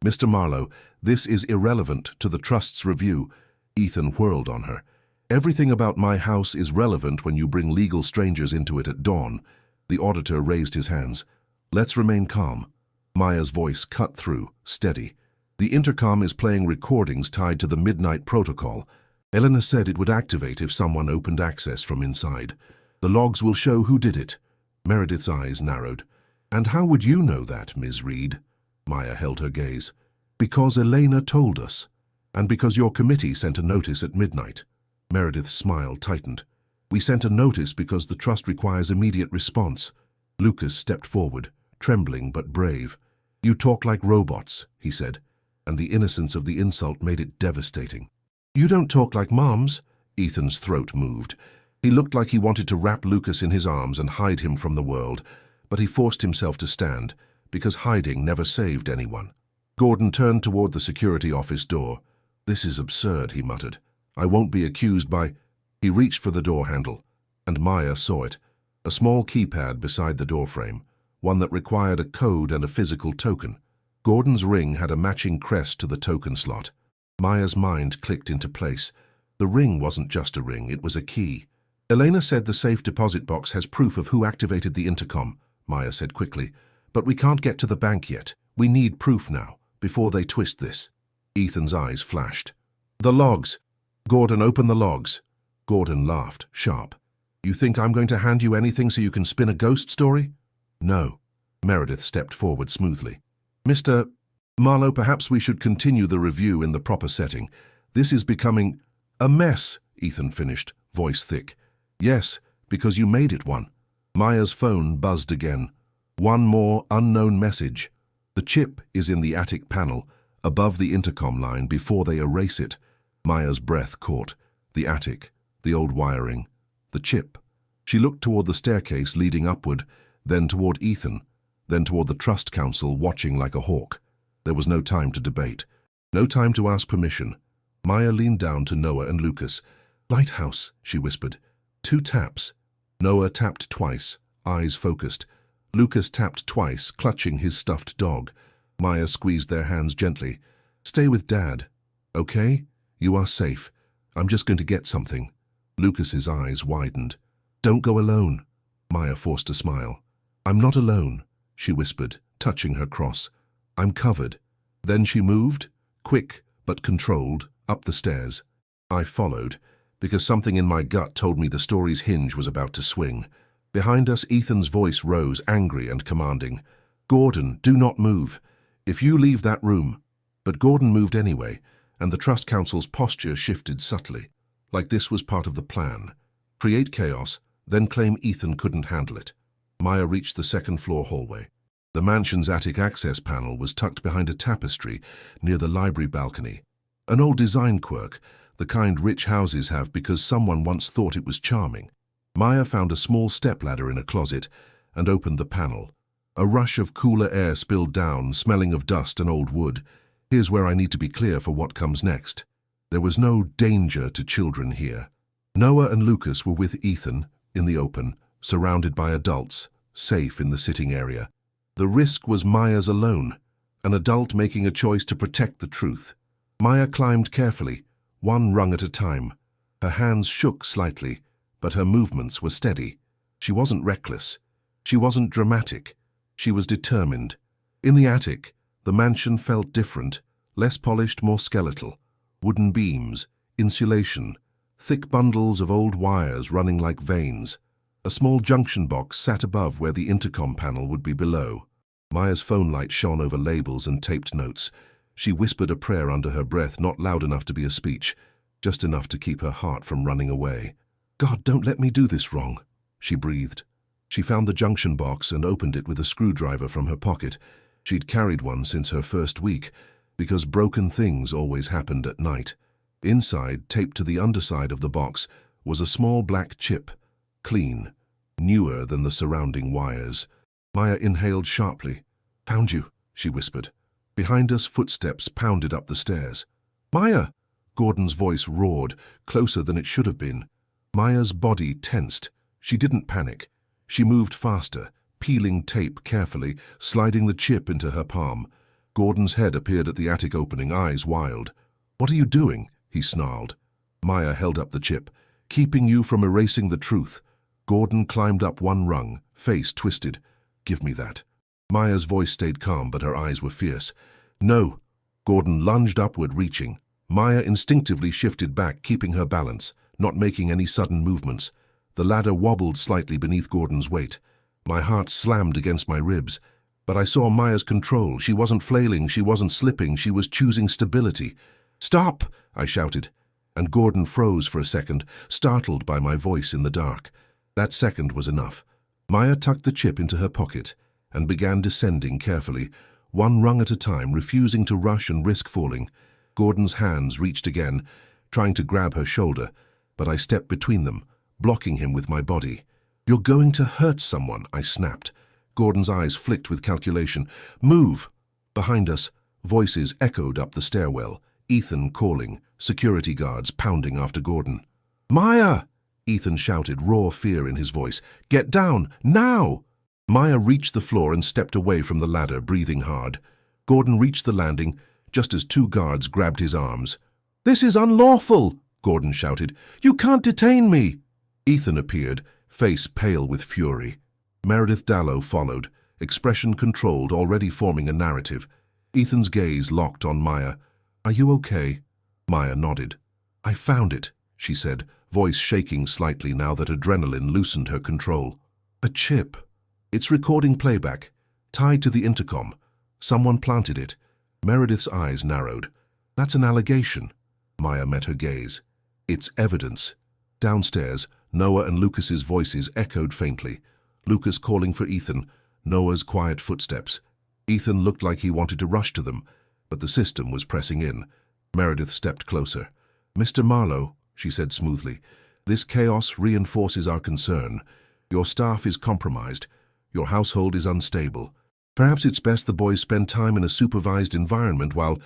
Mr. Marlowe, this is irrelevant to the Trust's review. Ethan whirled on her. Everything about my house is relevant when you bring legal strangers into it at dawn. The auditor raised his hands. Let's remain calm. Maya's voice cut through, steady. The intercom is playing recordings tied to the midnight protocol. Eleanor said it would activate if someone opened access from inside. The logs will show who did it. Meredith's eyes narrowed. And how would you know that, Ms. Reed? Maya held her gaze. Because Elena told us. And because your committee sent a notice at midnight. Meredith's smile tightened. We sent a notice because the Trust requires immediate response. Lucas stepped forward, trembling but brave. You talk like robots, he said, and the innocence of the insult made it devastating. You don't talk like moms. Ethan's throat moved. He looked like he wanted to wrap Lucas in his arms and hide him from the world, but he forced himself to stand, because hiding never saved anyone. Gordon turned toward the security office door. This is absurd, he muttered. I won't be accused by... He reached for the door handle, and Maya saw it, a small keypad beside the doorframe, one that required a code and a physical token. Gordon's ring had a matching crest to the token slot. Maya's mind clicked into place. The ring wasn't just a ring, it was a key. Elena said the safe deposit box has proof of who activated the intercom, Maya said quickly. But we can't get to the bank yet. We need proof now, before they twist this. Ethan's eyes flashed. The logs. Gordon, open the logs. Gordon laughed, sharp. You think I'm going to hand you anything so you can spin a ghost story? No. Meredith stepped forward smoothly. Mr. Marlowe, perhaps we should continue the review in the proper setting. This is becoming a mess, Ethan finished, voice thick. Yes, because you made it one. Maya's phone buzzed again. One more unknown message. The chip is in the attic panel, above the intercom line before they erase it. Maya's breath caught. The attic, the old wiring, the chip. She looked toward the staircase leading upward, then toward Ethan, then toward the Trust Council watching like a hawk. There was no time to debate, no time to ask permission. Maya leaned down to Noah and Lucas. Lighthouse, she whispered. 2 taps. Noah tapped twice, eyes focused. Lucas tapped twice, clutching his stuffed dog. Maya squeezed their hands gently. Stay with Dad. Okay? You are safe. I'm just going to get something. Lucas's eyes widened. Don't go alone. Maya forced a smile. I'm not alone, she whispered, touching her cross. I'm covered. Then she moved, quick but controlled, up the stairs. I followed, because something in my gut told me the story's hinge was about to swing. Behind us, Ethan's voice rose, angry and commanding. Gordon, do not move. If you leave that room. But Gordon moved anyway, and the Trust Council's posture shifted subtly, like this was part of the plan. Create chaos, then claim Ethan couldn't handle it. Maya reached the second-floor hallway. The mansion's attic access panel was tucked behind a tapestry near the library balcony. An old design quirk, the kind rich houses have because someone once thought it was charming. Maya found a small stepladder in a closet and opened the panel. A rush of cooler air spilled down, smelling of dust and old wood. Here's where I need to be clear for what comes next. There was no danger to children here. Noah and Lucas were with Ethan, in the open, surrounded by adults, safe in the sitting area. The risk was Maya's alone, an adult making a choice to protect the truth. Maya climbed carefully, one rung at a time. Her hands shook slightly, but her movements were steady. She wasn't reckless. She wasn't dramatic. She was determined. In the attic, the mansion felt different, less polished, more skeletal. Wooden beams, insulation, thick bundles of old wires running like veins. A small junction box sat above where the intercom panel would be below. Maya's phone light shone over labels and taped notes. She whispered a prayer under her breath, not loud enough to be a speech, just enough to keep her heart from running away. God, don't let me do this wrong, she breathed. She found the junction box and opened it with a screwdriver from her pocket. She'd carried one since her first week, because broken things always happened at night. Inside, taped to the underside of the box, was a small black chip, clean, newer than the surrounding wires. Maya inhaled sharply. Found you, she whispered. Behind us, footsteps pounded up the stairs. Maya! Gordon's voice roared, closer than it should have been. Maya's body tensed. She didn't panic. She moved faster, peeling tape carefully, sliding the chip into her palm. Gordon's head appeared at the attic opening, eyes wild. "What are you doing?" he snarled. Maya held up the chip. "Keeping you from erasing the truth." Gordon climbed up one rung, face twisted. "Give me that." Maya's voice stayed calm, but her eyes were fierce. "No." Gordon lunged upward, reaching. Maya instinctively shifted back, keeping her balance, not making any sudden movements. The ladder wobbled slightly beneath Gordon's weight. My heart slammed against my ribs. But I saw Maya's control. She wasn't flailing, she wasn't slipping, she was choosing stability. "Stop!" I shouted. And Gordon froze for a second, startled by my voice in the dark. That second was enough. Maya tucked the chip into her pocket and began descending carefully, one rung at a time, refusing to rush and risk falling. Gordon's hands reached again, trying to grab her shoulder, but I stepped between them, blocking him with my body. "You're going to hurt someone," I snapped. Gordon's eyes flicked with calculation. "Move!" Behind us, voices echoed up the stairwell. Ethan calling, security guards pounding after Gordon. "Maya!" Ethan shouted, raw fear in his voice. "Get down, now!" Maya reached the floor and stepped away from the ladder, breathing hard. Gordon reached the landing, just as two guards grabbed his arms. "This is unlawful!" Gordon shouted. "You can't detain me!" Ethan appeared, face pale with fury. Meredith Dallow followed, expression controlled, already forming a narrative. Ethan's gaze locked on Maya. "Are you okay?" Maya nodded. "I found it," she said, voice shaking slightly now that adrenaline loosened her control. "A chip. It's recording playback, tied to the intercom. Someone planted it." Meredith's eyes narrowed. "That's an allegation." Maya met her gaze. "It's evidence." Downstairs, Noah and Lucas's voices echoed faintly. Lucas calling for Ethan, Noah's quiet footsteps. Ethan looked like he wanted to rush to them, but the system was pressing in. Meredith stepped closer. "Mr. Marlowe," she said smoothly, "this chaos reinforces our concern. Your staff is compromised. Your household is unstable. Perhaps it's best the boys spend time in a supervised environment while—"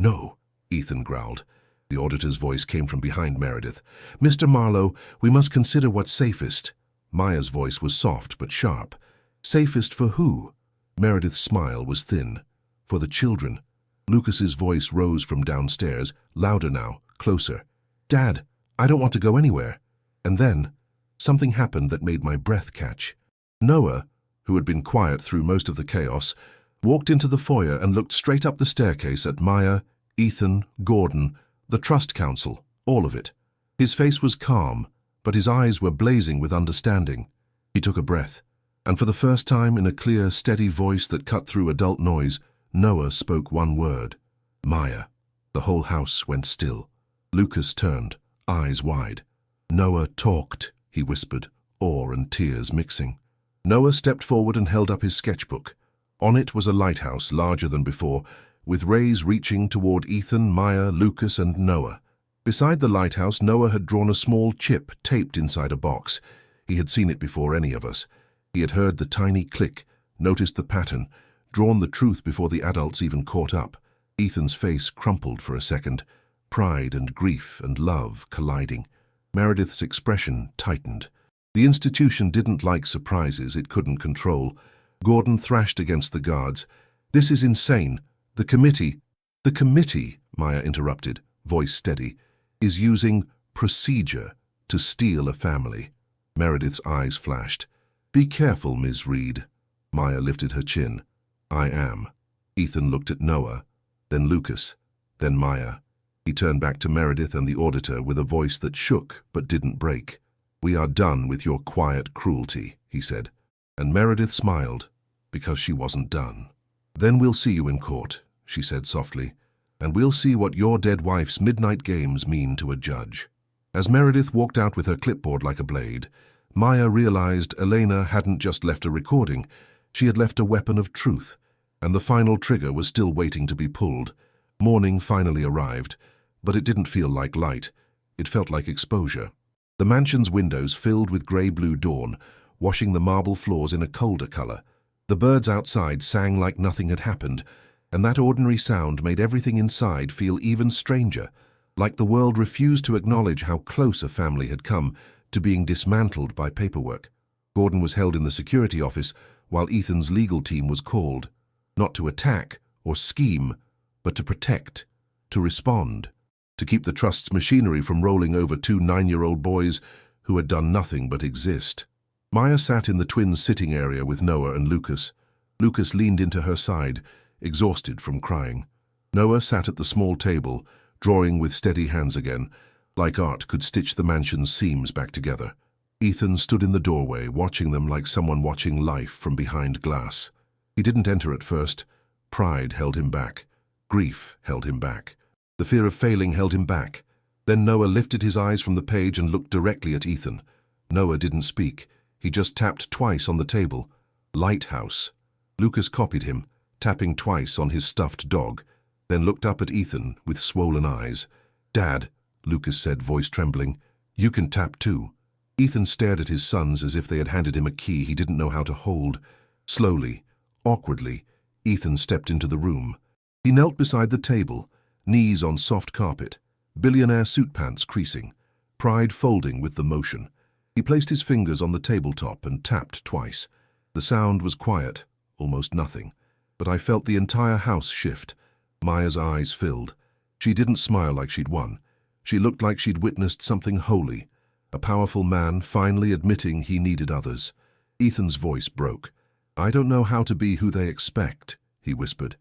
"No," Ethan growled. The auditor's voice came from behind Meredith. "Mr. Marlowe, we must consider what's safest." Maya's voice was soft but sharp. "Safest for who?" Meredith's smile was thin. "For the children." Lucas's voice rose from downstairs, louder now, closer. "Dad, I don't want to go anywhere." And then, something happened that made my breath catch. Noah, who had been quiet through most of the chaos, walked into the foyer and looked straight up the staircase at Maya, Ethan, Gordon, the Trust Council, all of it. His face was calm, but his eyes were blazing with understanding. He took a breath, and for the first time in a clear, steady voice that cut through adult noise, Noah spoke one word. "Maya." The whole house went still. Lucas turned, eyes wide. "Noah talked," he whispered, awe and tears mixing. Noah stepped forward and held up his sketchbook. On it was a lighthouse larger than before, with rays reaching toward Ethan, Maya, Lucas, and Noah. Beside the lighthouse, Noah had drawn a small chip taped inside a box. He had seen it before any of us. He had heard the tiny click, noticed the pattern, drawn the truth before the adults even caught up. Ethan's face crumpled for a second, pride and grief and love colliding. Meredith's expression tightened. The institution didn't like surprises it couldn't control. Gordon thrashed against the guards. "This is insane. The committee—" "The committee," Maya interrupted, voice steady, "is using procedure to steal a family." Meredith's eyes flashed. "Be careful, Ms. Reed." Maya lifted her chin. "I am." Ethan looked at Noah, then Lucas, then Maya. He turned back to Meredith and the auditor with a voice that shook but didn't break. "We are done with your quiet cruelty," he said. And Meredith smiled, because she wasn't done. "Then we'll see you in court," she said softly, "and we'll see what your dead wife's midnight games mean to a judge." As Meredith walked out with her clipboard like a blade, Maya realized Elena hadn't just left a recording, she had left a weapon of truth, and the final trigger was still waiting to be pulled. Morning finally arrived, but it didn't feel like light. It felt like exposure. The mansion's windows filled with grey-blue dawn, washing the marble floors in a colder color. The birds outside sang like nothing had happened, and that ordinary sound made everything inside feel even stranger, like the world refused to acknowledge how close a family had come to being dismantled by paperwork. Gordon was held in the security office, while Ethan's legal team was called, not to attack or scheme, but to protect, to respond, to keep the trust's machinery from rolling over two 9-year-old boys who had done nothing but exist. Maya sat in the twins' sitting area with Noah and Lucas. Lucas leaned into her side, exhausted from crying. Noah sat at the small table, drawing with steady hands again, like art could stitch the mansion's seams back together. Ethan stood in the doorway, watching them like someone watching life from behind glass. He didn't enter at first. Pride held him back. Grief held him back. The fear of failing held him back. Then Noah lifted his eyes from the page and looked directly at Ethan. Noah didn't speak. He just tapped twice on the table. Lighthouse. Lucas copied him, tapping twice on his stuffed dog, then looked up at Ethan with swollen eyes. "Dad," Lucas said, voice trembling, "you can tap too." Ethan stared at his sons as if they had handed him a key he didn't know how to hold. Slowly, awkwardly, Ethan stepped into the room. He knelt beside the table, knees on soft carpet, billionaire suit pants creasing, pride folding with the motion. He placed his fingers on the tabletop and tapped twice. The sound was quiet, almost nothing, but I felt the entire house shift. Maya's eyes filled. She didn't smile like she'd won. She looked like she'd witnessed something holy, a powerful man finally admitting he needed others. Ethan's voice broke. "I don't know how to be who they expect," he whispered.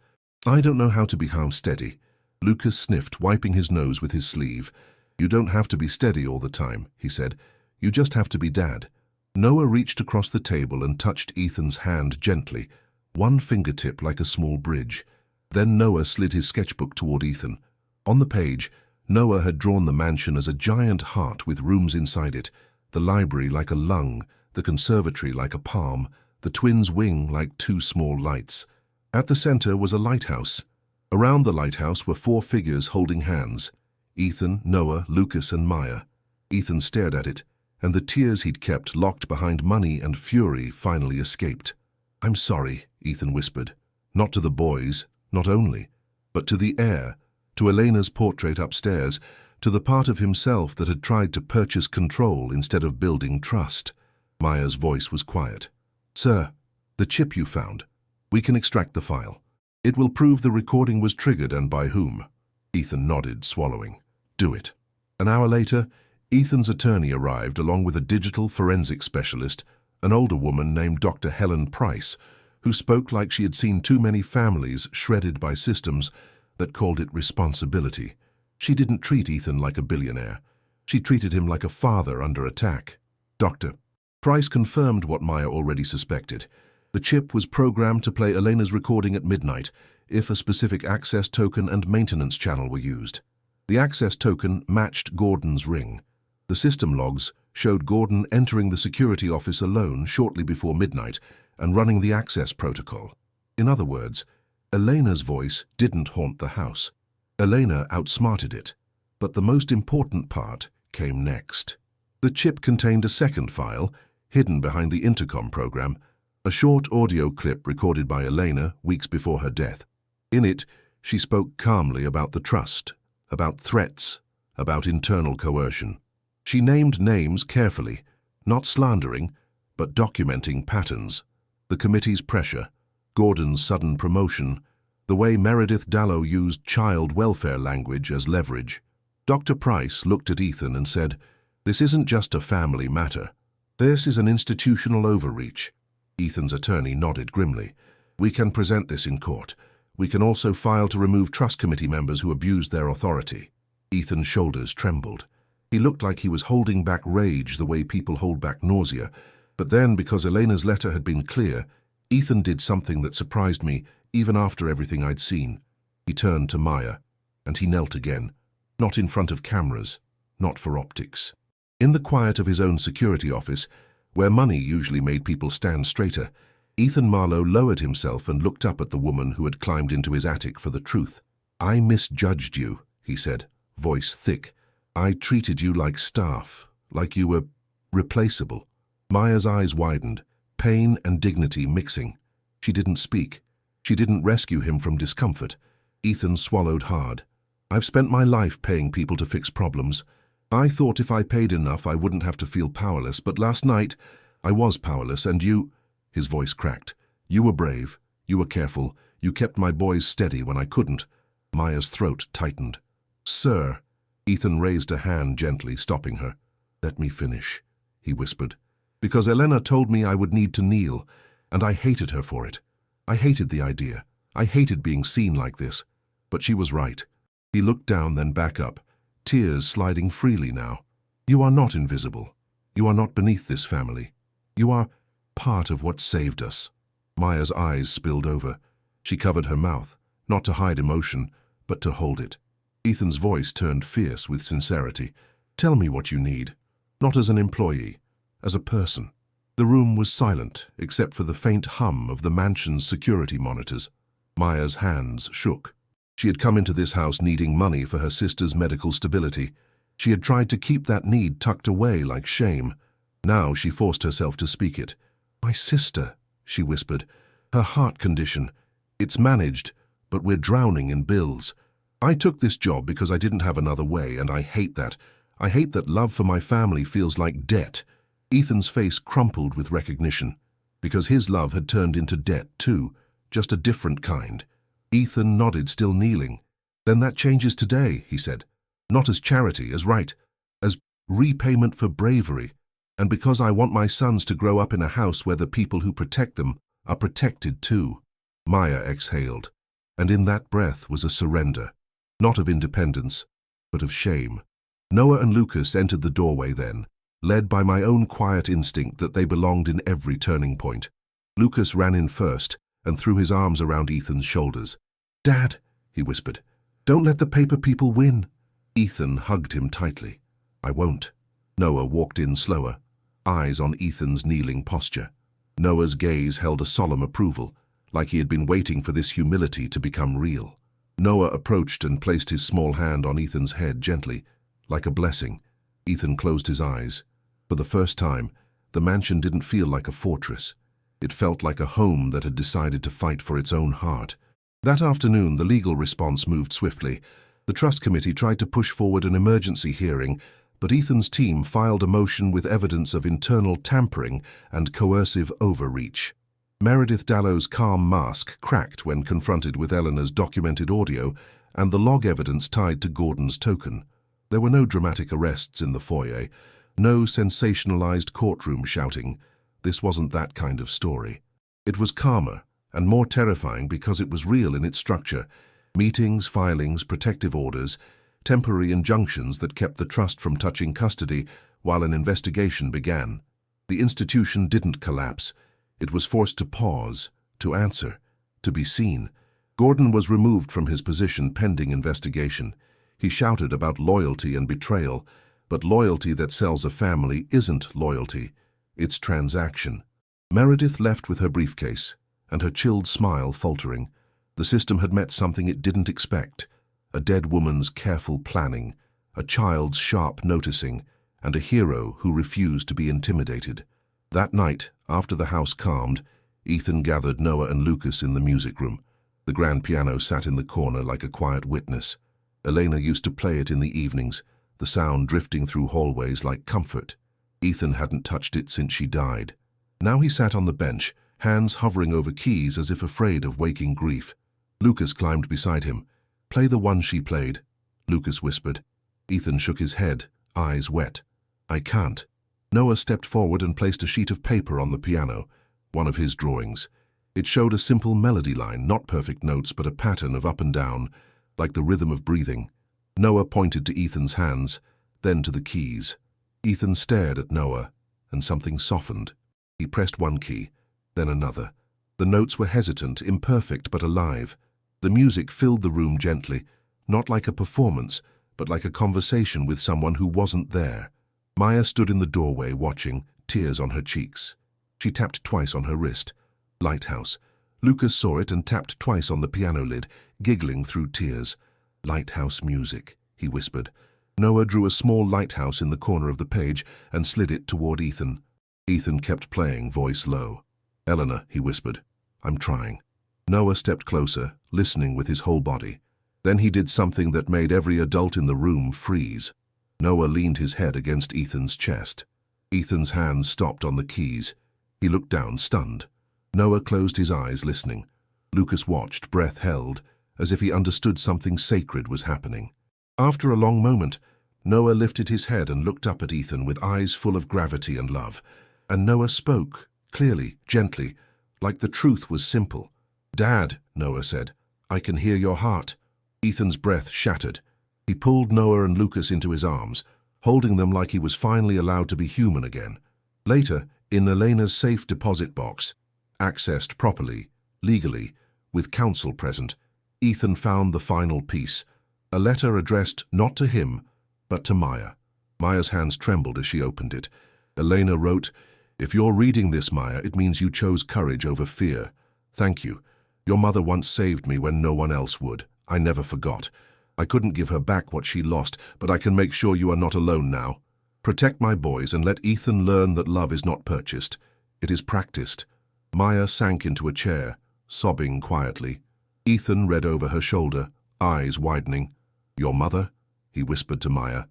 "I don't know how to be steady." Lucas sniffed, wiping his nose with his sleeve. "You don't have to be steady all the time," he said. "You just have to be Dad." Noah reached across the table and touched Ethan's hand gently, one fingertip like a small bridge. Then Noah slid his sketchbook toward Ethan. On the page, Noah had drawn the mansion as a giant heart with rooms inside it, the library like a lung, the conservatory like a palm, the twins' wing like two small lights. At the center was a lighthouse. Around the lighthouse were 4 figures holding hands: Ethan, Noah, Lucas, and Maya. Ethan stared at it, and the tears he'd kept locked behind money and fury finally escaped. "I'm sorry," Ethan whispered. Not to the boys, not only, but to the heir, to Elena's portrait upstairs, to the part of himself that had tried to purchase control instead of building trust. Maya's voice was quiet. "Sir, the chip you found. We can extract the file. It will prove the recording was triggered and by whom." Ethan nodded, swallowing. "Do it." An hour later, Ethan's attorney arrived along with a digital forensic specialist, an older woman named Dr. Helen Price, who spoke like she had seen too many families shredded by systems that called it responsibility. She didn't treat Ethan like a billionaire. She treated him like a father under attack. Dr. Price confirmed what Maya already suspected. The chip was programmed to play Elena's recording at midnight if a specific access token and maintenance channel were used. The access token matched Gordon's ring. The system logs showed Gordon entering the security office alone shortly before midnight and running the access protocol. In other words, Elena's voice didn't haunt the house. Elena outsmarted it. But the most important part came next. The chip contained a second file, hidden behind the Intercom program, a short audio clip recorded by Elena weeks before her death. In it, she spoke calmly about the trust, about threats, about internal coercion. She named names carefully, not slandering, but documenting patterns. The committee's pressure, Gordon's sudden promotion, the way Meredith Dallow used child welfare language as leverage. Dr. Price looked at Ethan and said, "This isn't just a family matter. This is an institutional overreach." Ethan's attorney nodded grimly. "We can present this in court. We can also file to remove trust committee members who abused their authority." Ethan's shoulders trembled. He looked like he was holding back rage the way people hold back nausea. But then, because Elena's letter had been clear, Ethan did something that surprised me even after everything I'd seen. He turned to Maya, and he knelt again, not in front of cameras, not for optics. In the quiet of his own security office, where money usually made people stand straighter, Ethan Marlowe lowered himself and looked up at the woman who had climbed into his attic for the truth. "I misjudged you," he said, voice thick. "I treated you like staff, like you were replaceable." Maya's eyes widened, pain and dignity mixing. She didn't speak. She didn't rescue him from discomfort. Ethan swallowed hard. "I've spent my life paying people to fix problems. I thought if I paid enough I wouldn't have to feel powerless, but last night I was powerless and you—" His voice cracked. You were brave. You were careful. You kept my boys steady when I couldn't. Maya's throat tightened. Sir. Ethan raised a hand gently, stopping her. Let me finish, he whispered. Because Elena told me I would need to kneel, and I hated her for it. I hated the idea. I hated being seen like this. But she was right. He looked down, then back up, tears sliding freely now. You are not invisible. You are not beneath this family. You are part of what saved us. Maya's eyes spilled over. She covered her mouth, not to hide emotion, but to hold it. Ethan's voice turned fierce with sincerity. Tell me what you need. Not as an employee, as a person. The room was silent, except for the faint hum of the mansion's security monitors. Maya's hands shook. She had come into this house needing money for her sister's medical stability. She had tried to keep that need tucked away like shame. Now she forced herself to speak it. My sister, she whispered. Her heart condition. It's managed, but we're drowning in bills. I took this job because I didn't have another way, and I hate that. I hate that love for my family feels like debt. Ethan's face crumpled with recognition, because his love had turned into debt too, just a different kind. Ethan nodded, still kneeling. Then that changes today, he said. Not as charity, as right, as repayment for bravery, and because I want my sons to grow up in a house where the people who protect them are protected too. Maya exhaled, and in that breath was a surrender, not of independence, but of shame. Noah and Lucas entered the doorway then, led by my own quiet instinct that they belonged in every turning point. Lucas ran in first and threw his arms around Ethan's shoulders. Dad, he whispered, don't let the paper people win. Ethan hugged him tightly. I won't. Noah walked in slower, eyes on Ethan's kneeling posture. Noah's gaze held a solemn approval, like he had been waiting for this humility to become real. Noah approached and placed his small hand on Ethan's head gently, like a blessing. Ethan closed his eyes. For the first time, the mansion didn't feel like a fortress. It felt like a home that had decided to fight for its own heart. That afternoon, the legal response moved swiftly. The trust committee tried to push forward an emergency hearing, but Ethan's team filed a motion with evidence of internal tampering and coercive overreach. Meredith Dallow's calm mask cracked when confronted with Eleanor's documented audio and the log evidence tied to Gordon's token. There were no dramatic arrests in the foyer, no sensationalized courtroom shouting. This wasn't that kind of story. It was calmer and more terrifying because it was real in its structure. Meetings, filings, protective orders, temporary injunctions that kept the trust from touching custody while an investigation began. The institution didn't collapse. It was forced to pause, to answer, to be seen. Gordon was removed from his position pending investigation. He shouted about loyalty and betrayal, but loyalty that sells a family isn't loyalty. It's transaction. Meredith left with her briefcase, and her chilled smile faltering. The system had met something it didn't expect. A dead woman's careful planning, a child's sharp noticing, and a hero who refused to be intimidated. That night, after the house calmed, Ethan gathered Noah and Lucas in the music room. The grand piano sat in the corner like a quiet witness. Elena used to play it in the evenings, the sound drifting through hallways like comfort. Ethan hadn't touched it since she died. Now he sat on the bench, hands hovering over keys as if afraid of waking grief. Lucas climbed beside him. Play the one she played, Lucas whispered. Ethan shook his head, eyes wet. I can't. Noah stepped forward and placed a sheet of paper on the piano, one of his drawings. It showed a simple melody line, not perfect notes, but a pattern of up and down, like the rhythm of breathing. Noah pointed to Ethan's hands, then to the keys. Ethan stared at Noah, and something softened. He pressed one key, then another. The notes were hesitant, imperfect, but alive. The music filled the room gently, not like a performance, but like a conversation with someone who wasn't there. Maya stood in the doorway watching, tears on her cheeks. She tapped twice on her wrist. Lighthouse. Lucas saw it and tapped twice on the piano lid, giggling through tears. Lighthouse music, he whispered. Noah drew a small lighthouse in the corner of the page and slid it toward Ethan. Ethan kept playing, voice low. Eleanor, he whispered. I'm trying. Noah stepped closer, listening with his whole body. Then he did something that made every adult in the room freeze. Noah leaned his head against Ethan's chest. Ethan's hands stopped on the keys. He looked down, stunned. Noah closed his eyes, listening. Lucas watched, breath held, as if he understood something sacred was happening. After a long moment, Noah lifted his head and looked up at Ethan with eyes full of gravity and love. And Noah spoke, clearly, gently, like the truth was simple. "Dad," Noah said, "I can hear your heart." Ethan's breath shattered. He pulled Noah and Lucas into his arms, holding them like he was finally allowed to be human again. Later, in Elena's safe deposit box, accessed properly, legally, with counsel present, Ethan found the final piece, a letter addressed not to him, but to Maya. Maya's hands trembled as she opened it. Elena wrote, "If you're reading this, Maya, it means you chose courage over fear. Thank you. Your mother once saved me when no one else would. I never forgot. I couldn't give her back what she lost, but I can make sure you are not alone now. Protect my boys and let Ethan learn that love is not purchased. It is practiced." Maya sank into a chair, sobbing quietly. Ethan read over her shoulder, eyes widening. "Your mother?" he whispered to Maya.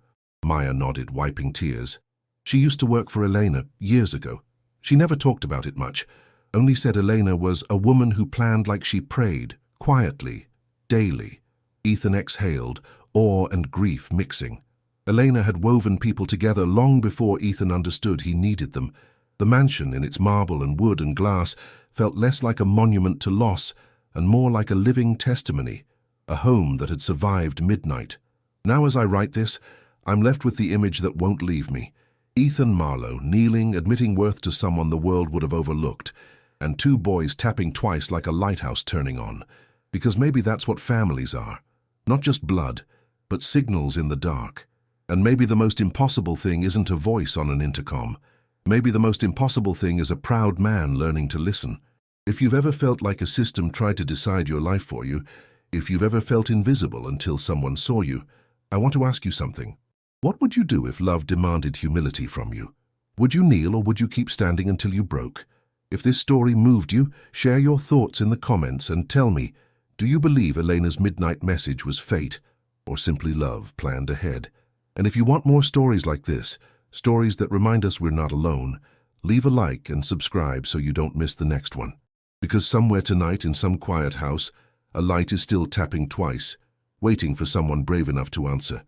Maya nodded, wiping tears. "She used to work for Elena years ago. She never talked about it much, only said Elena was a woman who planned like she prayed, quietly, daily." Ethan exhaled, awe and grief mixing. Elena had woven people together long before Ethan understood he needed them. The mansion, in its marble and wood and glass, felt less like a monument to loss and more like a living testimony, a home that had survived midnight. Now as I write this, I'm left with the image that won't leave me. Ethan Marlowe kneeling, admitting worth to someone the world would have overlooked, and two boys tapping twice like a lighthouse turning on. Because maybe that's what families are. Not just blood, but signals in the dark. And maybe the most impossible thing isn't a voice on an intercom. Maybe the most impossible thing is a proud man learning to listen. If you've ever felt like a system tried to decide your life for you, if you've ever felt invisible until someone saw you, I want to ask you something. What would you do if love demanded humility from you? Would you kneel or would you keep standing until you broke? If this story moved you, share your thoughts in the comments and tell me, do you believe Elena's midnight message was fate or simply love planned ahead? And if you want more stories like this, stories that remind us we're not alone, leave a like and subscribe so you don't miss the next one. Because somewhere tonight in some quiet house, a light is still tapping twice, waiting for someone brave enough to answer.